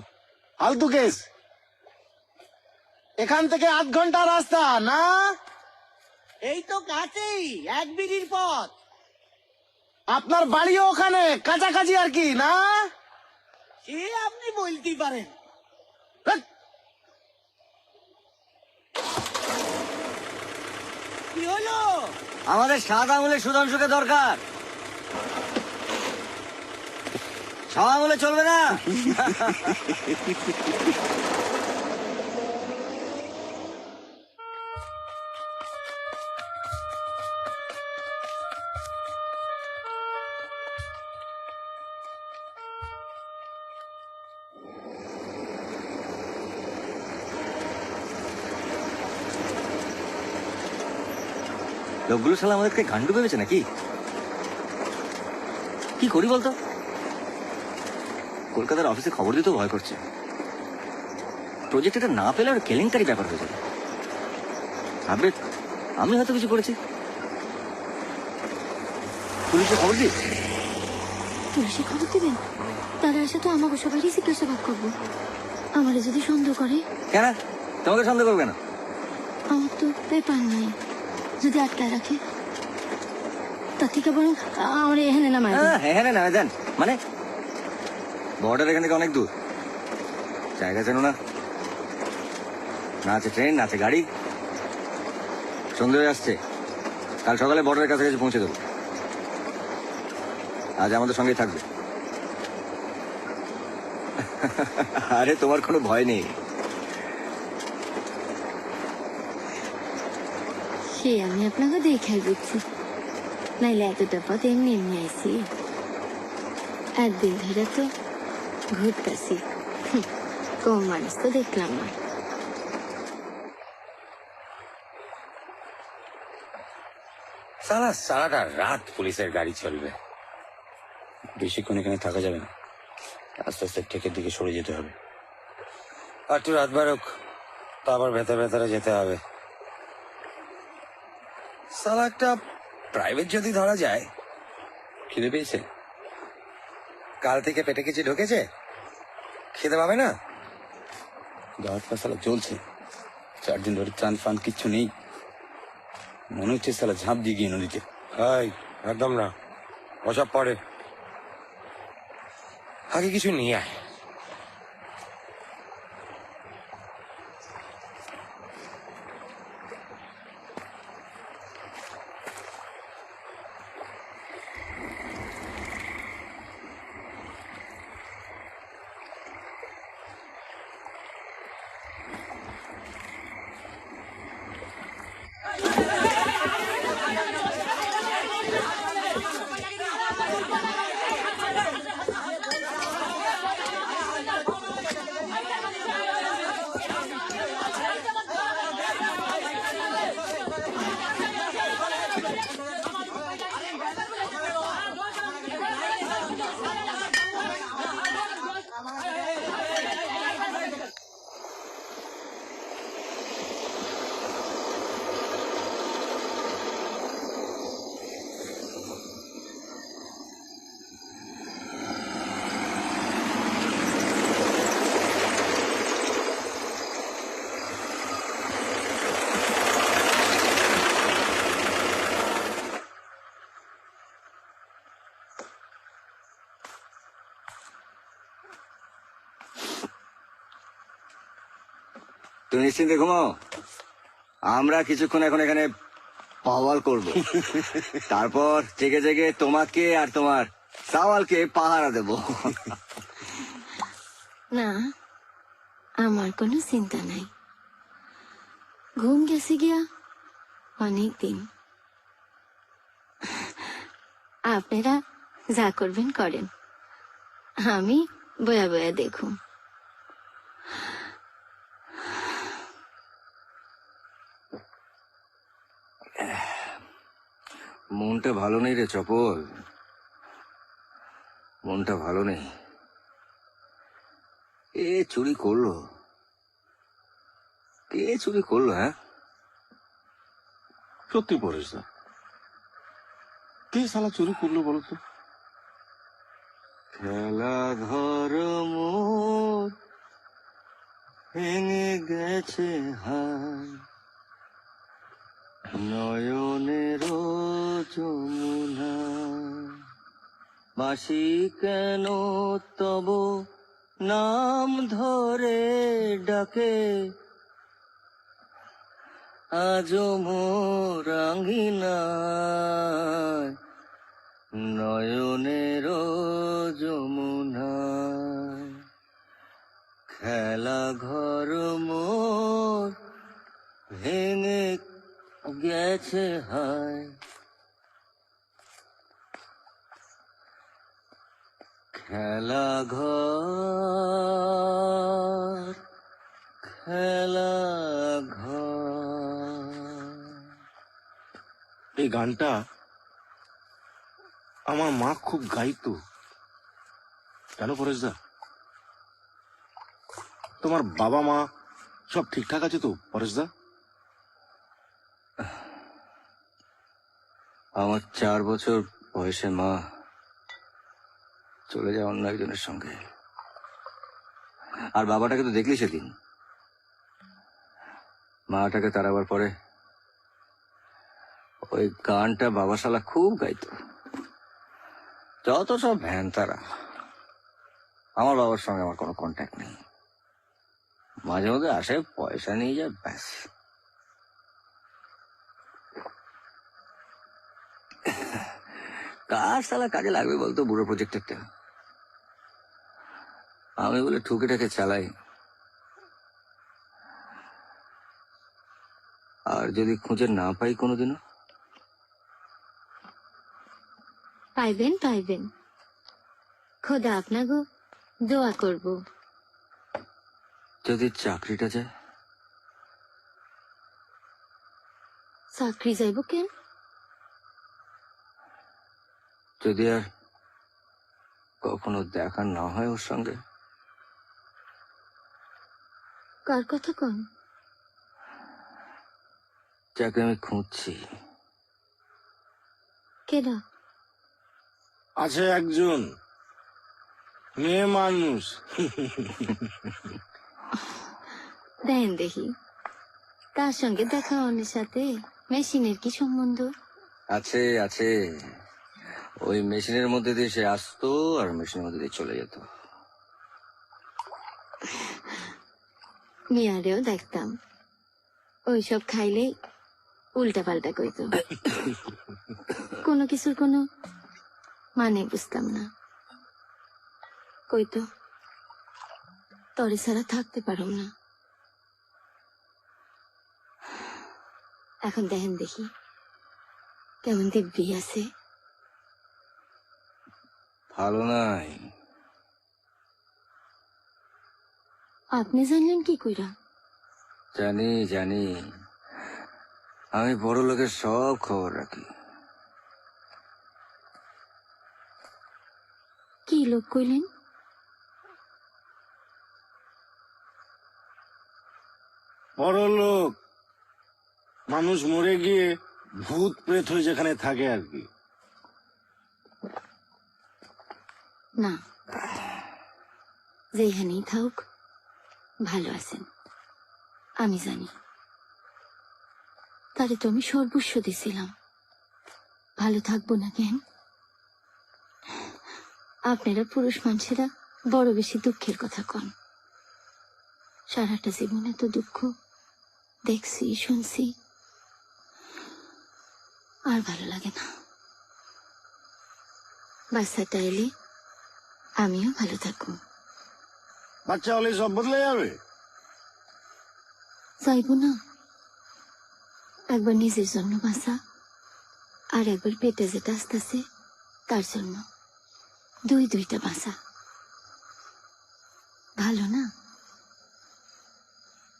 ফালতু কেস। এখান থেকে 8 ঘন্টা রাস্তা না? এই তো কাছেই, 1 বিড়ির পথ। আপনার বাড়িও ওখানে কাছাকাছি আর কি না? সে আপনি বলতেই পারেন। ধ্যাৎ, কি হলো? আমাদের সাত আঙুলের সুধাংশুকে দরকার, ছ আঙুলে চলবে না। লোকগুলো শালা আমাদেরকে গান্ডু ভেবেছে নাকি? কি করি বলতো? কলকাতার অফিসে খবর দিতেও ভয় করছে। প্রজেক্ট এটা না পেলে আর কেলেঙ্কারি ব্যাপার হয়ে যাবে। ভাববে আমি হয়তো কিছু করেছি। পুলিশে খবর দিই। পুলিশে খবর দিবেন? তারা এসে তো আমাকে সবারই জিজ্ঞাসাবাদ করবো। আমারে যদি সন্দেহ করে? কেন তোমাকে সন্দেহ করবে না? আমার তো পেপার নাই, যদি আটকায় রাখে তার থেকে বরং আমার এখানে নামায় দেন। হ্যাঁ না দেন মানে বর্ডার এখান থেকে অনেক দূর, জায়গা চেনো না, না আছে ট্রেন না আছে গাড়ি। সন্ধ্যে হয়ে আসছে, কাল সকালে বর্ডারের কাছাকাছি পৌঁছে দেবো। আজ আমাদের সঙ্গেই থাকবে। আরে তোমার কোনো ভয় নেই। সে আমি আপনাকে দেখাই দিচ্ছি, নাইলে এতটা পথ এমনি এমনি আইসি। একদিন ধরে তো ঘুরতেছি, কম মানুষ তো দেখলাম না। সারাটা রাত পুলিশের গাড়ি চলবে, বেশিক্ষণ এখানে থাকা যাবে না। আস্তে আস্তে ঠেকের দিকে সরে যেতে হবে। আর তুই রাত বারোক তা আবার ভেতরে যেতে হবে। সালা একটা প্রাইভেট যদি ধরা যায়। খিদে পেয়েছে? কাল থেকে পেটে কিছু ঢুকেছে, খেতে পাবে না। গাঁট পা সালা চলছে, 4 দিন ধরে ত্রাণ ফান কিচ্ছু নেই। মনে হচ্ছে সালা ঝাঁপ দিয়ে গিয়ে নদীতে। একদম না, ওসব পরে, আগে কিছু নিয়ে আয়। তুমি নিশ্চিন্তে ঘুমাও, আমরা কিছুক্ষণ এখন এখানে পাওয়াল করব। তারপর জেগে জেগে তোমাকে আর তোমার সাওয়ালকে পাহারা দেব। না, আমার কোনো চিন্তা নাই। ঘুম গেছে গিয়া অনেক দিন। আপনারা যা করবেন করেন, আমি বয়া বয়া দেখুন। মনটা ভালো নেই রে চপল, মনটা ভালো নেই। এ চুরি করলো, কে চুরি করলো? হ্যাঁ সত্যি পরেশ দা, কে সালা চুরি করলো বলো তো? খেলা ঘর মোর ভেঙে গেছে হায়, নয়নের যমুনা মাসি কেন তব নাম ধরে ডাকে, আজ মোর আঙ্গিনায় নয়নের যমুনায়, খেলা ঘর মোর ভেঙে গেছে হায়, খেলা ঘর খেলা ঘর। এই গানটা আমার মা খুব গাইতো। কেন পরেশদা, তোমার বাবা মা সব ঠিকঠাক আছে তো পরেশদা? আমার 4 বছর বয়সে মা চলে যায় অন্য একজনের সঙ্গে। আর বাবাটাকে তো দেখলি সেদিন, মাটাকে তাড়াবার পরে ওই গানটা বাবা শালা খুব গাইতো। যত সব ভ্যান তারা, আমার বাবার সঙ্গে আমার কোনো কন্ট্যাক্ট নেই। মাঝে মধ্যে আসে, পয়সা নিয়ে যায়, ব্যাস। কার শালা কাজে লাগবে বলতো বুড়ো প্রজেক্টরটা? আমি বলে ঠুকেটাকে চালাই। আর যদি খুঁজে না পাই কোনোদিনও? পাইবেন পাইবেন, খোদা আপনাকে দোয়া করব। যদি চাকরিটা যায়? চাকরি যাইব কেন? যদি আর কখনো দেখা না হয় ওর সঙ্গে? কার কথা কন? যাকে আমি খুঁজছি। কেডা? আছে একজন মেয়ে মানুষ। দেন দেখি, তার সঙ্গে দেখা অন্যের সাথে মেশিনের কি সম্বন্ধ? আছে আছে, ওই মেশিনের মধ্যে দিয়ে সে আসতো আর মেশিনের মধ্যে দিয়ে চলে যেত। মিয়ারেও দেখতাম ওইসব খাইলে উল্টা পাল্টা কইত। কোনো কিছুর কোনো মানে বুঝতাম না। কইতো তরে ছাড়া থাকতে পারো না। এখন দেখেন দেখি কেমন দিব্যি আছে। ভালো নাই। আপনি জানলেন কি কইরা? জানি জানি, আমি বড় লোকের সব খবর রাখি। কি লোক কইলেন? বড় লোক মানুষ মরে গিয়ে ভূত প্রেত হয়ে যেখানে থাকে আর কি। না, যেখানেই থাকুক ভালো আছেন আমি জানি। তারে তো আমি সর্বস্ব দিছিলাম, ভালো থাকবো না কেন? আপনারা পুরুষ মানুষেরা বড় বেশি দুঃখের কথা কন। সারাটা জীবনে তো দুঃখ দেখছি শুনছি, আর ভালো লাগে না। বাচ্চাটা এলে আমিও ভালো থাকবো। বাচ্চা হলে সব বদলে যাবে? চাইব না, একবার নিজের জন্য বাঁচা, আর একবার পেটে যেটা আসতেছে তার জন্য, দুইটা বাঁচা ভালো না?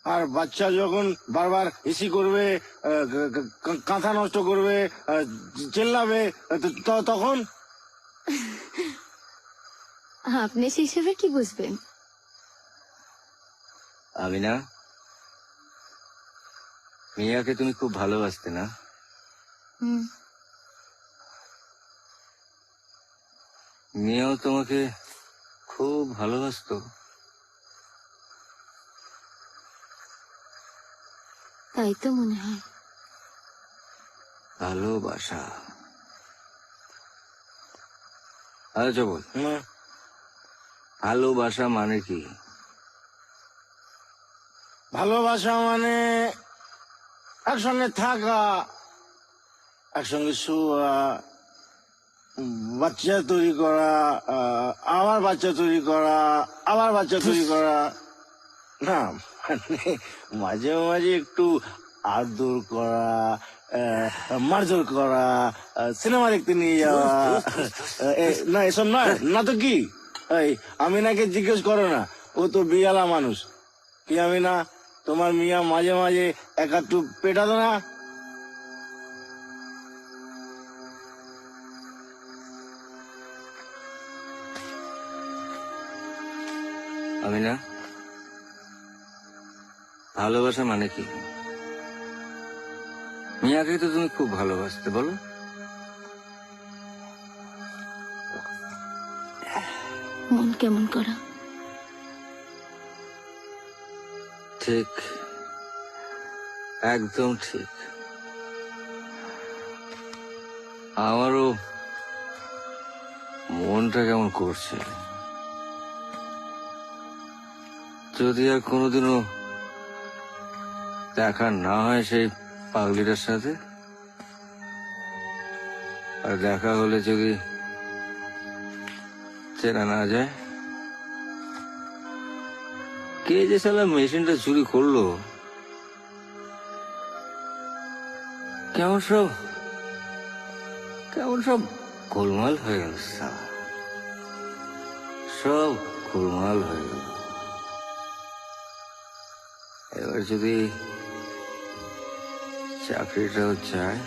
আর বাচ্চা যখন বারবার এসি করবে, কাঁথা নষ্ট করবে, চেল্লাবে, তখন? আপনি সেই হিসেবে কি বুঝবেন? আমি না, মিয়াকে তুমি খুব ভালোবাসতে না? হুম, মিয়াও তোমাকে খুব ভালোবাসতো? তাই তো মনে হয়। ভালোবাসা, আচ্ছা বল, ভালোবাসা মানে কি? ভালোবাসা মানে একসঙ্গে থাকা, একসঙ্গে শোয়া, বাচ্চা তৈরি করা, আবার বাচ্চা তৈরি করা, আবার বাচ্চা তৈরি করা। না মানে মাঝে মাঝে একটু আদর করা, মারধর করা, সিনেমা দেখতে নিয়ে যাওয়া। না এসব নয় না তো কি? এই আমিনাকে জিজ্ঞেস করো না, ও তো বিয়ালা মানুষ। কি আমিনা, তোমার মিয়া মাঝে মাঝে একটু পেটাতো না? আমি না ভালোবাসা মানে কি? মিয়াকে তো তুমি খুব ভালোবাসতে, বলো? মন কেমন করা? ঠিক, একদম ঠিক। আমারও মনটা কেমন করছে। যদি আর কোনোদিনও দেখা না হয় সেই পাগলিটার সাথে, আর দেখা হলে যদি চেনা না যায়, কে যে সালা মেশিনটা চুরি করলো, কেমন সব গোলমাল হয়ে গেল, সালা সব গোলমাল হয়ে গেল। এবার যদি চাকরিটাও চায়,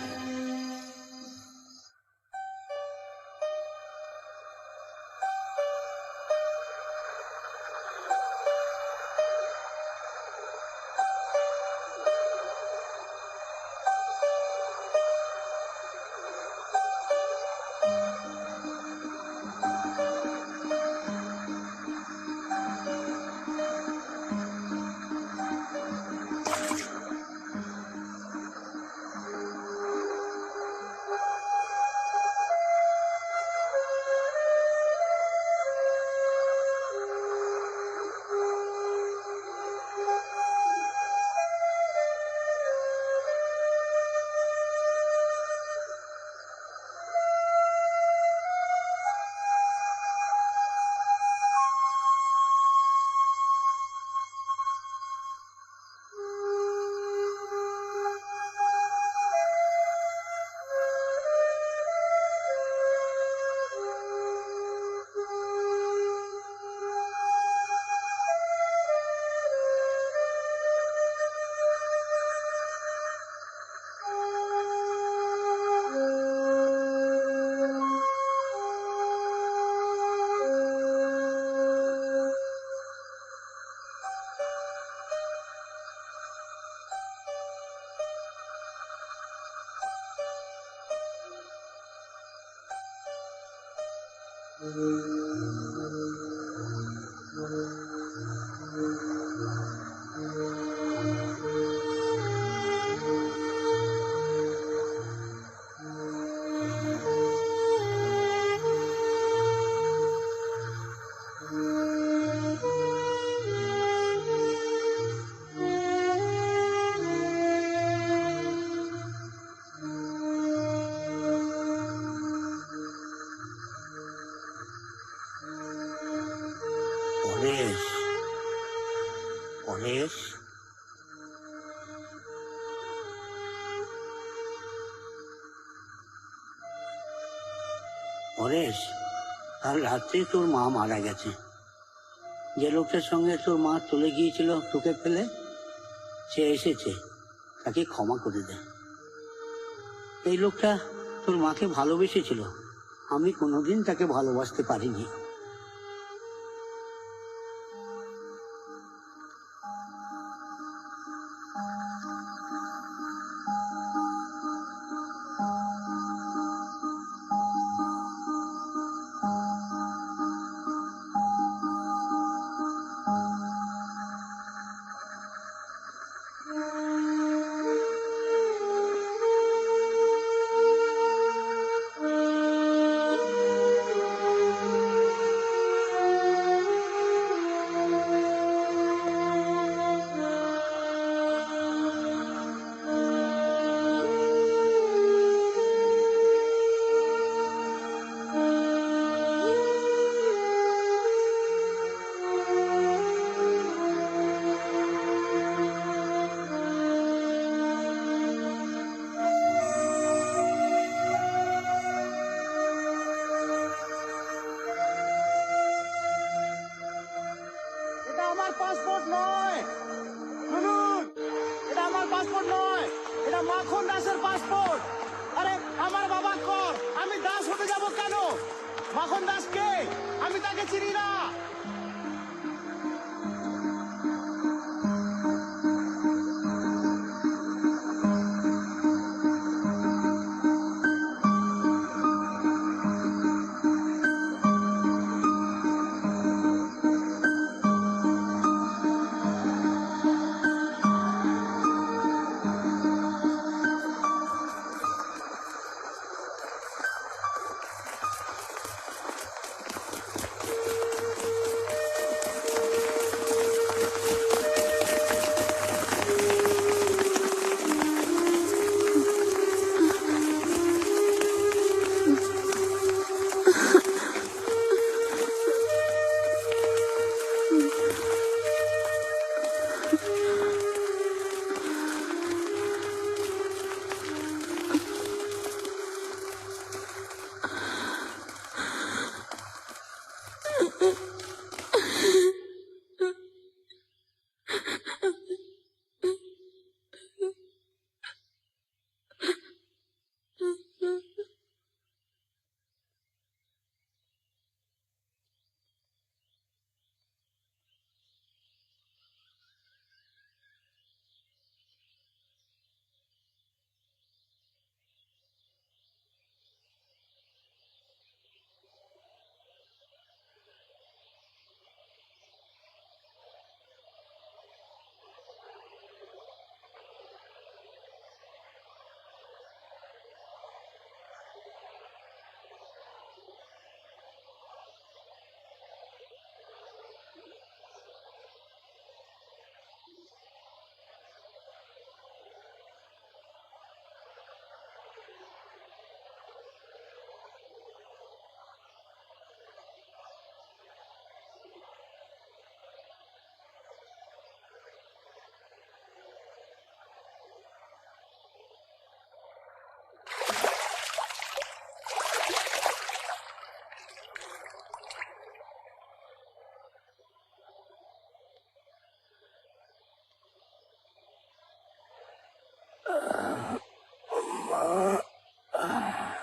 পরেশ, পরেশ, কাল রাত্রে তোর মা মারা গেছে। যে লোকটার সঙ্গে তোর মা চলে গিয়েছিল তোকে ফেলে, সে এসেছে, তাকে ক্ষমা করে দে। এই লোকটা তোর মাকে ভালোবেসেছিল, আমি কোনোদিন তাকে ভালোবাসতে পারিনি। পাসপোর্ট নয়, শুনুন, এটা আমার পাসপোর্ট নয়, এটা মাখন দাসের পাসপোর্ট। আরে আমার বাবা কর, আমি দাস হতে যাব কেন? মাখন দাস কে? আমি তাকে চিনি না।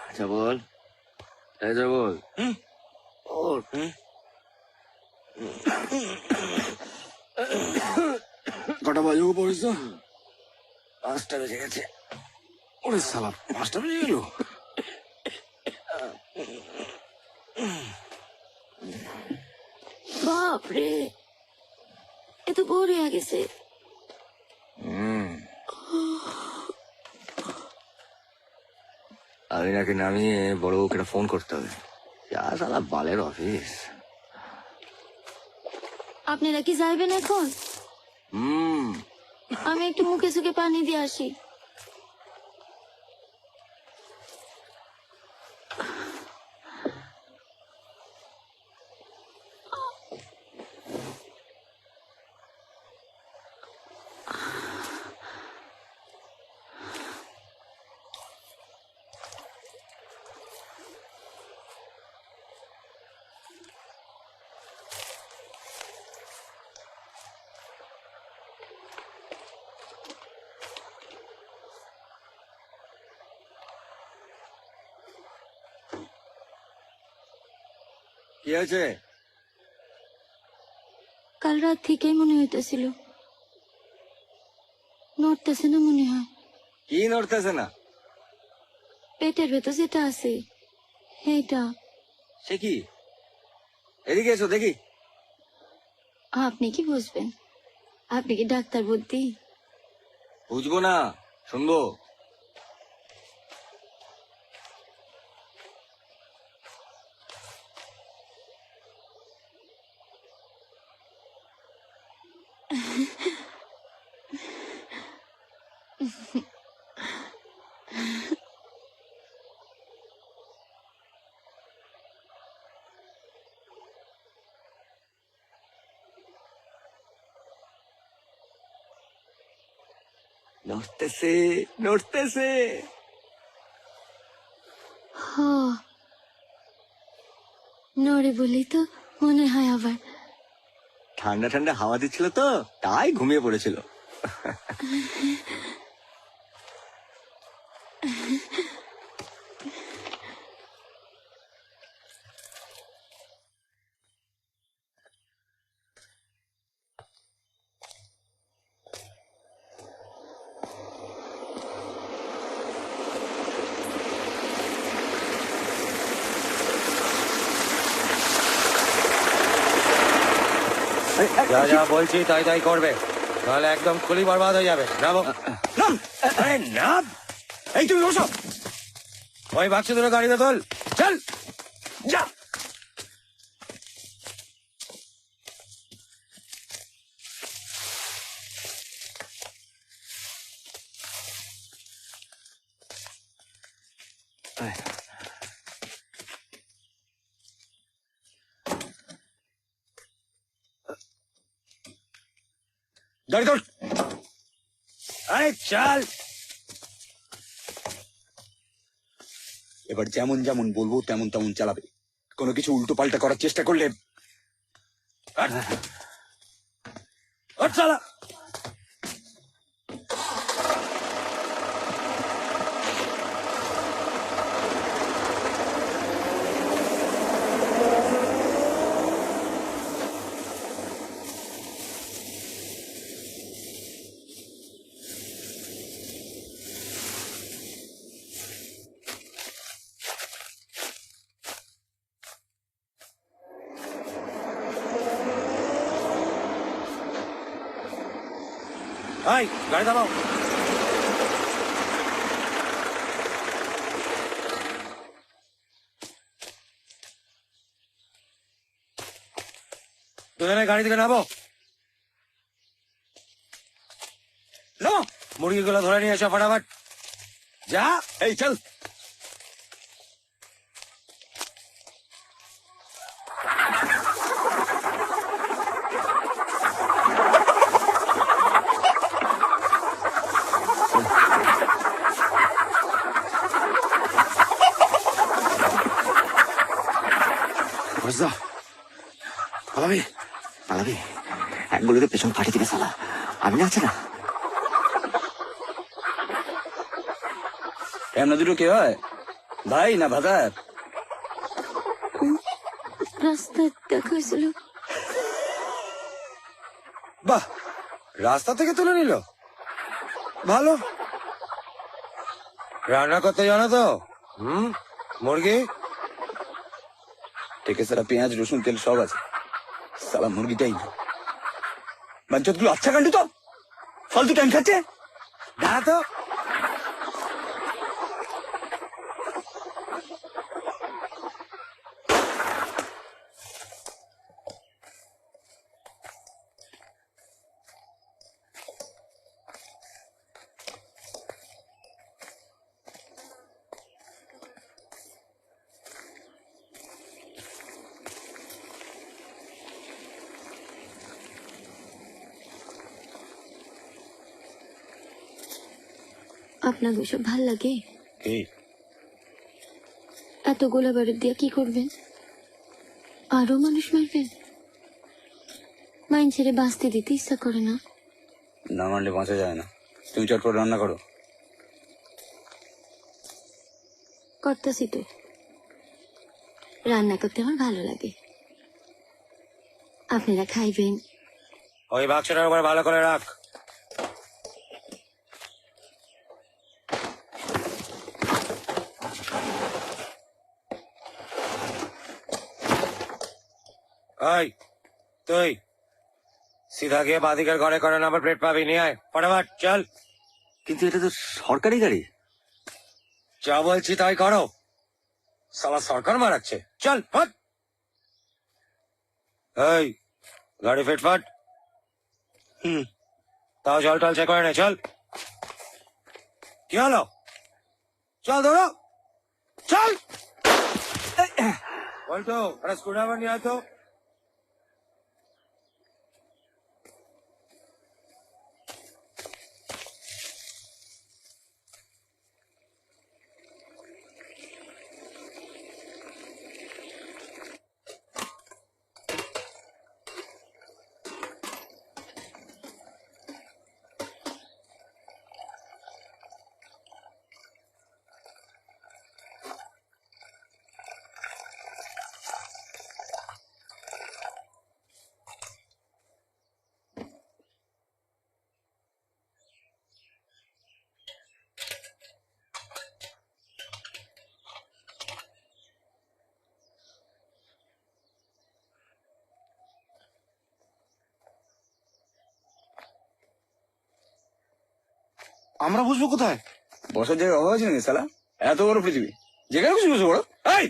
আচ্ছা বল, আচ্ছা বল। ওঠ। কটা বাজে পড়েছ? 5টা বেজে গেছে। ওরে সালা, 5টা বেজে গেল। বাপরে, এত ভোর হয়ে গেছে। আমি নাকি নামিয়ে বড় বউকে ফোন করতে হবে। যা সালা বালের অফিস। আপনারা কি যাইবেন এখন? আমি একটু মুখে সুখে পানি দিয়ে আসি। কি আছে? কাল রাত থেকেই মনে হইতেছিল, নড়তেছে না মনে হয়। কি নড়তেছে না? পেটের ভেতর যেটা আছে সেইটা। সে কি? এদিকে এসো দেখি। আপনি কি বুঝবেন? আপনি কি ডাক্তার বুদ্ধি? বুঝবো না, শুনবো। নড়তেছে, নড়তেছে। নড়ে বলেই তো মনে হয় আবার। ঠান্ডা ঠান্ডা হাওয়া দিচ্ছিল তো, তাই ঘুমিয়ে পড়েছিল। যা যা বলছি তাই তাই করবে, তাহলে একদম খুলি বরবাদ হয়ে যাবে। নামো। নাম। আরে নাম। এই তুমি বসো। ওই বাক্স ধরে গাড়িতে তোল। চল যা। গাড়ি তোল। আরে চল। এবার যেমন যেমন বলবো তেমন তেমন চালাবে। কোনো কিছু উল্টো পাল্টা করার চেষ্টা করলে চালা। এই গাড়ি থামাও। দুজনে গাড়ি থেকে নামো। নো, মুরগিগুলো ধরে নিয়ে এসো ফটাফট। যা, এই চল। বুঝলো পালাবি পালাবি এক গুলিতে পেছন ফাটিয়ে দিবে সালা আমি না আছে না এমন দুটো কে হয় ভাই না ভাতার? রাস্তা দেখা হয়েছিল। বাহ, রাস্তা থেকে তুলে নিল, ভালো। রান্না করতে জানো তো? মুরগি ঠিক আছে, সারা পেঁয়াজ রসুন তেল সব আছে, সালা মুরগিটাই না। বাঞ্চত গুলো আচ্ছা কান্ডু তো ফালতু টাইম খাচ্ছে। দাঁড়া তো। আপনার ওসব ভাল লাগে? কি এত গোলা বারুদ দিয়া কি করবেন? আরো মানুষ মারবেন? মাইন ছেড়ে বাঁচতে দিতে ইচ্ছা করে না? না মানলে বাঁচা যায় না। তুমি চট করে রান্না করো। করতেছি তো, রান্না করতে আমার ভালো লাগে। আপনারা খাইবেন। ওই বাক্সটার উপর ভালো করে রাখ। এই তুই সিধা গিয়ে বাদিকের ঘরে করে নাম্বার প্লেট পাবি, নিয়ে আয় ফটাফট চল। কিন্তু এটা তো সরকারি গাড়ি। যা বলছি তাই করো, সালা সরকার মারাচ্ছে। চল হট। এই গাড়ি ফিটফাট। তাও জল টল চেক করে নে, চল। কি হলো? চল ধরো, চল। বলতো একটা স্ক্রুড্রাইভার নিয়ে আয় তো। আমরা বুঝবো কোথায়? বসার জায়গায় অভাব আছে নাকি সালা? এত বড় পৃথিবী, যেখানে খুশি বসে বড়। এই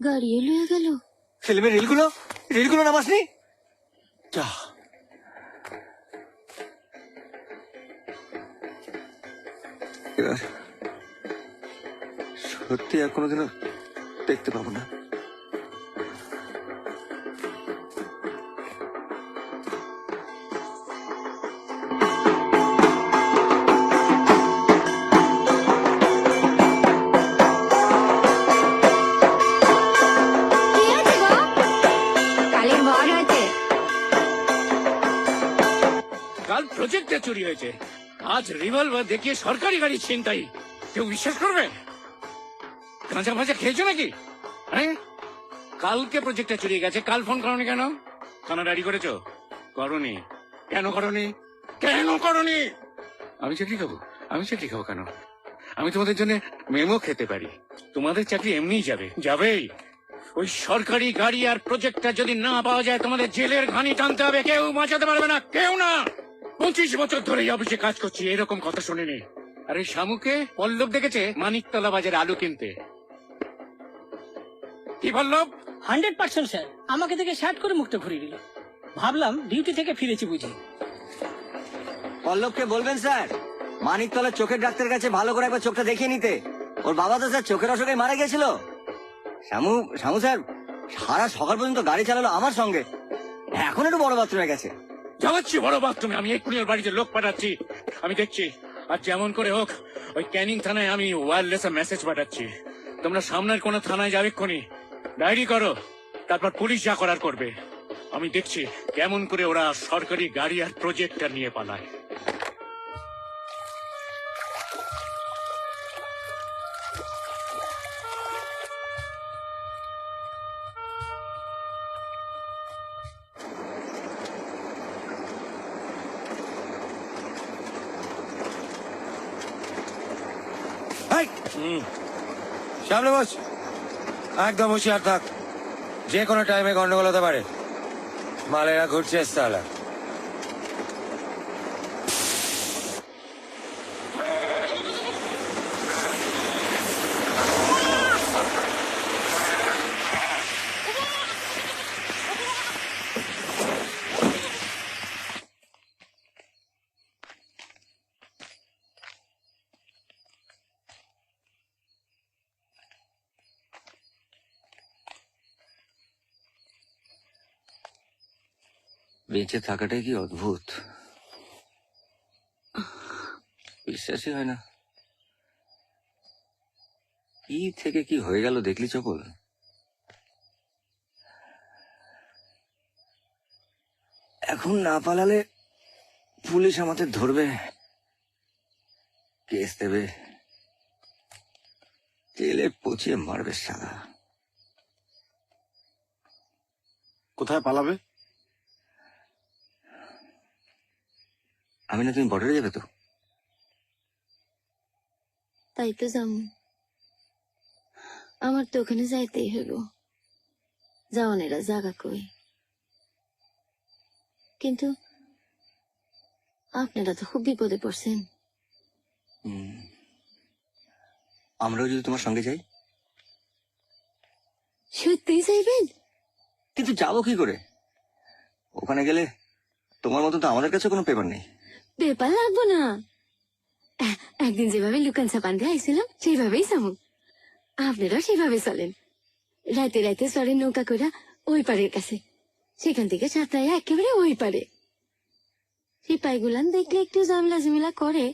গাড়ি লইয়া গেল। ফিল্মের রিলগুলো নামাসনি? যা এবার সত্যি আর কোনোদিনও দেখতে পাবো না। কাল প্রজেক্টে চুরি হয়েছে, আজ রিভলভার দেখিয়ে সরকারি গাড়ি ছিনতাই। কেউ বিশ্বাস করবে? গাঁজা ফাঁজা খেয়েছো নাকি? হ্যাঁ, কালকে প্রজেক্টে চুরি গেছে, কাল ফোন করনি কেন? থানা ডায়েরি করেছো? করনি। কেন করনি? কেন করনি? আমি চাকরি খাবো? আমি চাকরি খাবো কেন? আমি তোমাদের জন্য মেমো খেতে পারি। তোমাদের চাকরি এমনিই যাবে, যাবেই। ওই সরকারি গাড়ি আর প্রজেক্টটা যদি না পাওয়া যায়, তোমাদের জেলের ঘানি টানতে হবে। কেউ বাঁচাতে পারবে না, কেউ না। 25 বছর ধরে এই অফিসে কাজ করছি, এরকম কথা শুনিনি। আরে শামুকে পল্লব দেখেছে মানিকতলা বাজারে আলু কিনতে। কি পল্লব? 100% স্যার, আমাকে দেখে শার্ট করে মুখটা ঘুরিয়ে দিল। ভাবলাম ডিউটি থেকে ফিরেছি বুঝি। পল্লবকে বলবেন স্যার, মানিকতলার চোখের ডাক্তারের কাছে ভালো করে একবার চোখটা দেখিয়ে নিতে। ওর বাবা তো স্যার চোখের অসুখে মারা গেছিল। শ্যামু শ্যামু স্যার সারা সকাল পর্যন্ত গাড়ি চালালো আমার সঙ্গে, এখন একটু বড় বাথরুমে গেছে। যাচ্ছি বড় বাথরুমে, আমি এক্ষুনি ওর বাড়িতে লোক পাঠাচ্ছি। আমি দেখছি, আর যেমন করে হোক ওই ক্যানিং থানায় আমি ওয়্যারলেস মেসেজ পাঠাচ্ছি। তোমরা সামনের কোন থানায় যাবে, এক্ষুনি ডায়েরি করো, তারপর পুলিশ যা করার করবে। আমি দেখছি কেমন করে ওরা সরকারি গাড়ি আর প্রজেক্টটা নিয়ে পালায়। সামনে বস, একদম হুঁশিয়ার থাক, যে কোনো টাইমে গন্ডগোল হতে পারে। মালেরা ঘুরছে সালা। বেঁচে থাকাটাই কি অদ্ভুত, বিশ্বাসই হয় না। কি থেকে কি হয়ে গেল দেখলি চপল? এখন না পালালে পুলিশ আমাদের ধরবে, কেস দেবে, জেলে পচিয়ে মারবে সালা। কোথায় পালাবে? আমি না, তুমি বর্ডারে যাবে তো? তাই তো যাবো, আমার তো ওখানে যাইতেই হলো। যাওয়ানেরা জাগা কই, কিন্তু আপনারা তো খুব বিপদে পড়ছেন। আমরাও যদি তোমার সঙ্গে যাই? সত্যিই যাইবেন? কিন্তু যাবো কি করে? ওখানে গেলে তোমার মতো তো আমাদের কাছে কোনো পেপার নেই। পেপার লাগবো না, একদিন যেভাবে লুকান ছাপান দিয়ে আইছিলাম সেইভাবেই যাবো। আপনারাও সেভাবে চলেন, রাতে রাতে চলেন নৌকা করে ওই পারের কাছে, সেখান থেকে সাঁতরায় একেবারে ওই পারে। সিপাহীগুলান দেখলে একটু ঝামেলা ঝামেলা করে,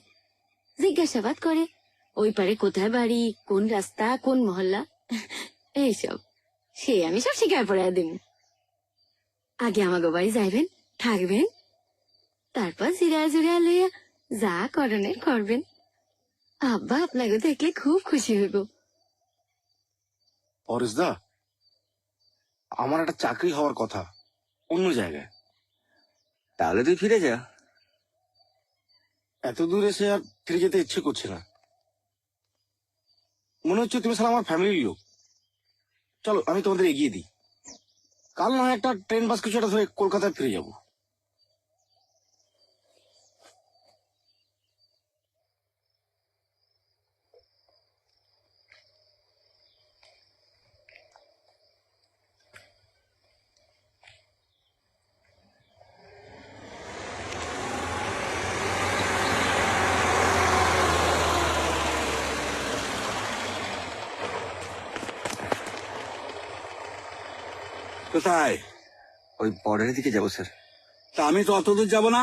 জিজ্ঞাসাবাদ করে ওই পারে কোথায় বাড়ি, কোন রাস্তা, কোন মহল্লা, এইসব সে আমি সব শিকার পড়ায় দেব। আগে আমাকে বাড়ি যাইবেন, থাকবেন, তারপর জিরায় জিরায় লইয়া যা করণের করবেন। আব্বা আপনাকে দেখলে খুব খুশি হইব। পরেশদা, আমার একটা চাকরি হওয়ার কথা অন্য জায়গায়। তাহলে তুই ফিরে যা। এত দূর এসে আর ফিরে যেতে ইচ্ছে করছে না। মনে হচ্ছে তুমি সারা আমার ফ্যামিলির লোক। চলো আমি তোমাদের এগিয়ে দিই, কাল না হয় একটা ট্রেন বাস কিছু একটা ধরে কলকাতায় ফিরে যাবো। কোথায়? ওই বর্ডারের দিকে যাবো স্যার। তা আমি তো অত দূর যাবো না,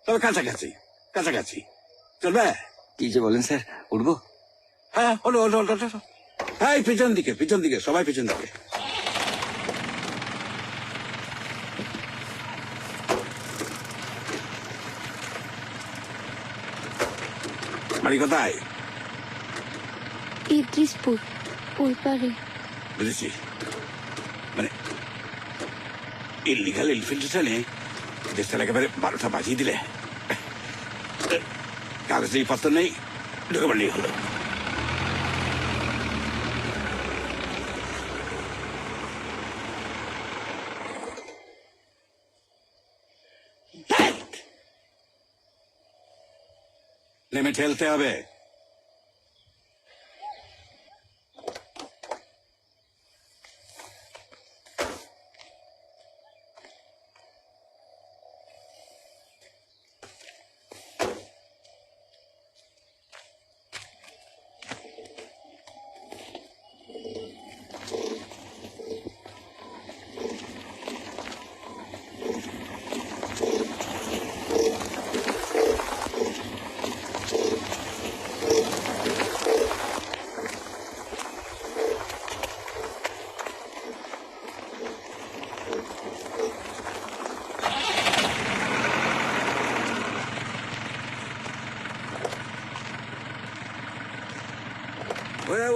তবে কাছাকাছি কাছাকাছি চলবে। কি যে বলেন স্যার, উঠবো? হ্যাঁ হলো হলো হলো হলো। হ্যাঁ পিছন দিকে পিছন দিকে, সবাই পিছন দিকে। বাড়ি কোথায়? ইদ্রিসপুর, ওই পারে। বুঝেছি, মানে ইলিগাল ইনফিল্ট্রেশনে দেশটা একেবারে 12টা বাজিয়ে দিলে। কাগজে পত্র নেই, ঢুকে পড়লেই হলো। নেমে ঠেলতে হবে।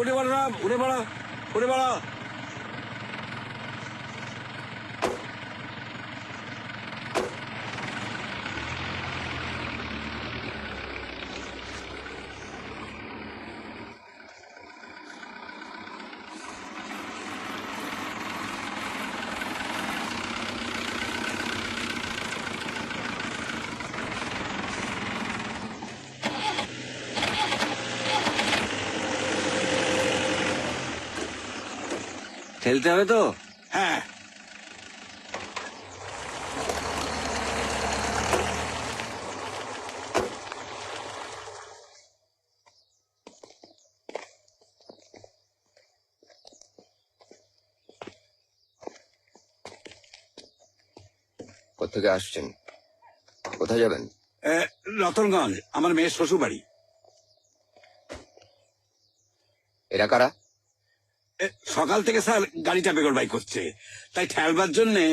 উঠে পড়ো, উঠে পড়ো, উঠে পড়ো। ঠেলতে হবে তো? হ্যাঁ, কোথেকে আসছেন? কোথায় যাবেন? রতনগঞ্জ, আমার মেয়ের শ্বশুর বাড়ি। এরা কারা? সকাল থেকে স্যার গাড়িটা বেগরবাই করছে, তাই ঠেলবার জন্যে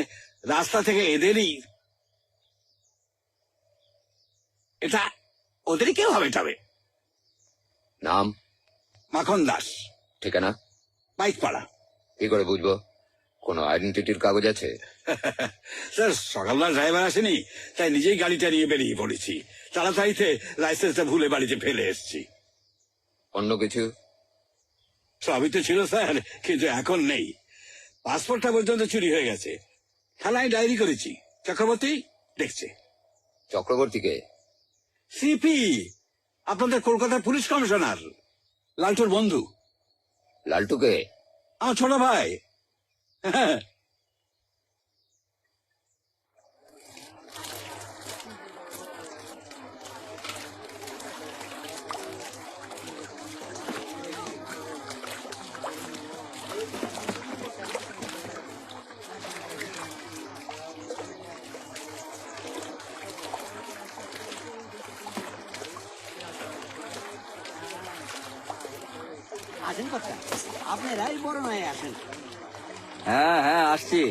রাস্তা থেকে এদেরই, এটা ওদেরই কেউ হবে তবে। নাম? মাখন দাস। ঠিকানা? বাইকপাড়া। কি করে বুঝবো? কোনো আইডেন্টিটির কাগজ আছে? স্যার সকালবেলা ড্রাইভার আসেনি, তাই নিজেই গাড়িটা নিয়ে বেরিয়ে পড়েছি। তাড়াতাড়িতে লাইসেন্সটা ভুলে বাড়িতে ফেলে এসেছি। অন্য কিছু? সবই তো ছিল স্যার, কিন্তু এখন নেই। পাসপোর্টটা পর্যন্ত চুরি হয়ে গেছে। থানায় ডায়েরি করেছি, চক্রবর্তী দেখছে। চক্রবর্তীকে? সিপি, আপনাদের কলকাতার পুলিশ কমিশনার, লালটুর বন্ধু। লালটুকে? আমার ছোট ভাই। আসেন কথা, আপনারাই বড় নয় আসেন। হ্যাঁ হ্যাঁ, আসছি।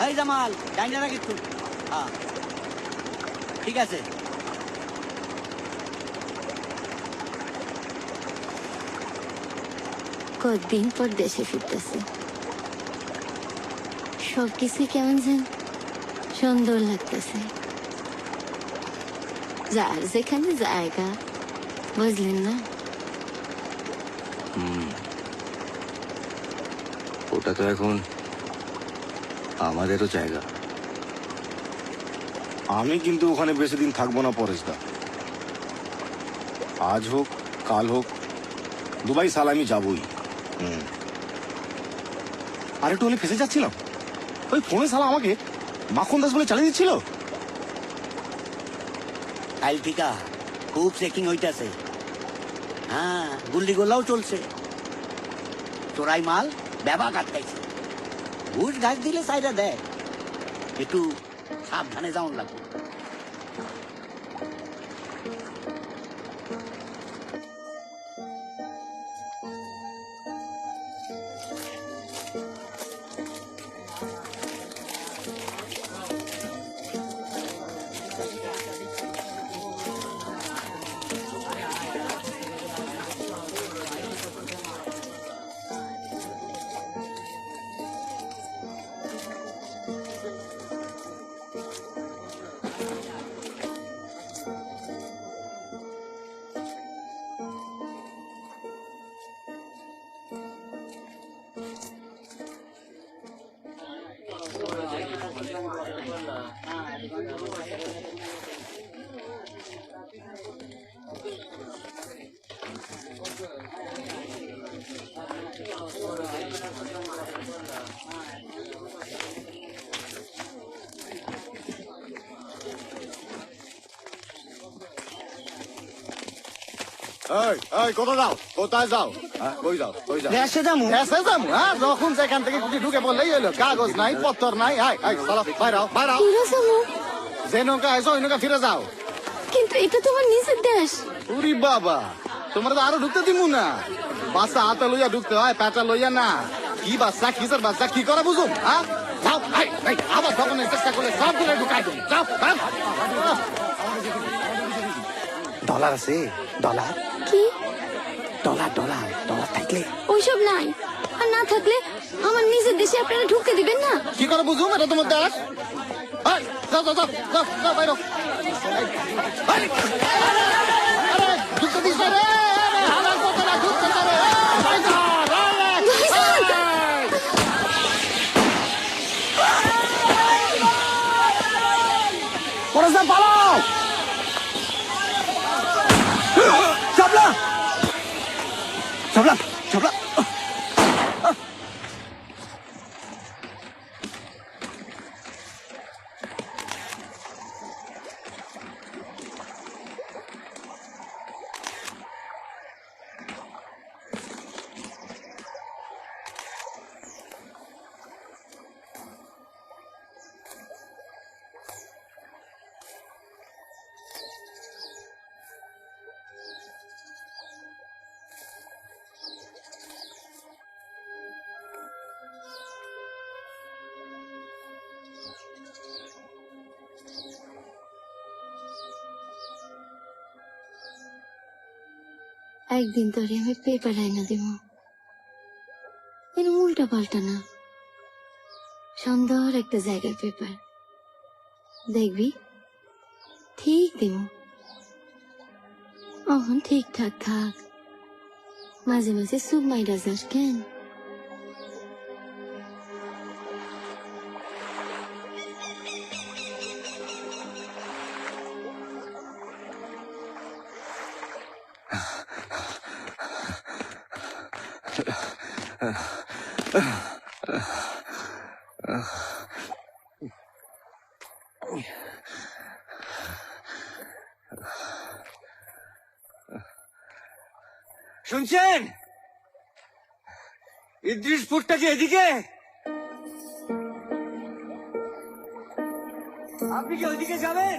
এই জামাল, ডাইনে রাখ একটু। হ্যাঁ ঠিক আছে। কতদিন পর দেশে ফিরতেছে, সবকিছু কেমন যেন সুন্দর লাগতেছে। যার যেখানে জায়গা, বুঝলেন না? ওটা তো এখন আমাদেরও জায়গা। আমি কিন্তু ওখানে বেশি দিন থাকবো না পরেশদা। আজ হোক কাল হোক দুবাই সালামি যাবই। আর একটু হলে ফেসে যাচ্ছিলাম। ওই ফোনে শালা আমাকে মাখন দাস বলে চালিয়ে দিচ্ছিল। কাল ঠিকা খুব চেকিং হইতাছে। হ্যাঁ, গুল্লি গোলাও চলছে। চোরাই মাল ব্যবা কাটতেছে। ঘুষ ঘাস দিলে সাইডা দেয়, একটু সাবধানে যাওয়ান লাগবে। কোথায় যাও, কোথায় যাও? কই যাও, কই যাও? দেশে যামু। দেশে যামু, হ্যাঁ? যখন সেখান থেকে গুটি ঢুকে বললেই হলো, কাগজ নাই, পত্তর নাই। চলো বাইরাও, বাইরাও। ফিরে যাবো? যে নৌকা আইসো ওই নৌকা ফিরে যাও। কিন্তু এটা তোমার নিজের দেশ। উরি বাবা, তোমরা তো আরো ঢুকতে দিমু না। বাচ্চা হাতে লইয়া ঢুকতে হয়, পেটা লইয়া না। কি বাচ্চা, কিসের বাচ্চা, কি করা বুঝুম? হ্যাঁ, যাও। আবার যখন চেষ্টা করলে সব দিলে ঢুকাই দিন। যাও। ডলার আছে? ডলার কি? ডলার ডলার ডলার থাকলে ওইসব নাই। আর না থাকলে আমার নিজের দেশে আপনারা ঢুকতে দিবেন না? কি করে বুঝুম এটা তোমার দেশ? যাও যাও যাও যাও যাও বাইরো। ঢুকতে দিস না রে, হালাল কথা না, ঢুকতে না রে। পরেশদা পালাও। চাপলা চাপলা চাপলা। একদিন তোরে আমি পেপার আইনা দেব। এরকম উল্টা পাল্টা না, সুন্দর একটা জায়গার পেপার দেখবি, ঠিক দেব। এখন ঠিকঠাক থাক, মাঝে মাঝে সুপ মাইরা যাস কেন? শুনছেন? ইদ্রিসপুরটা কি এদিকে? আপনি কি ওইদিকে যাবেন?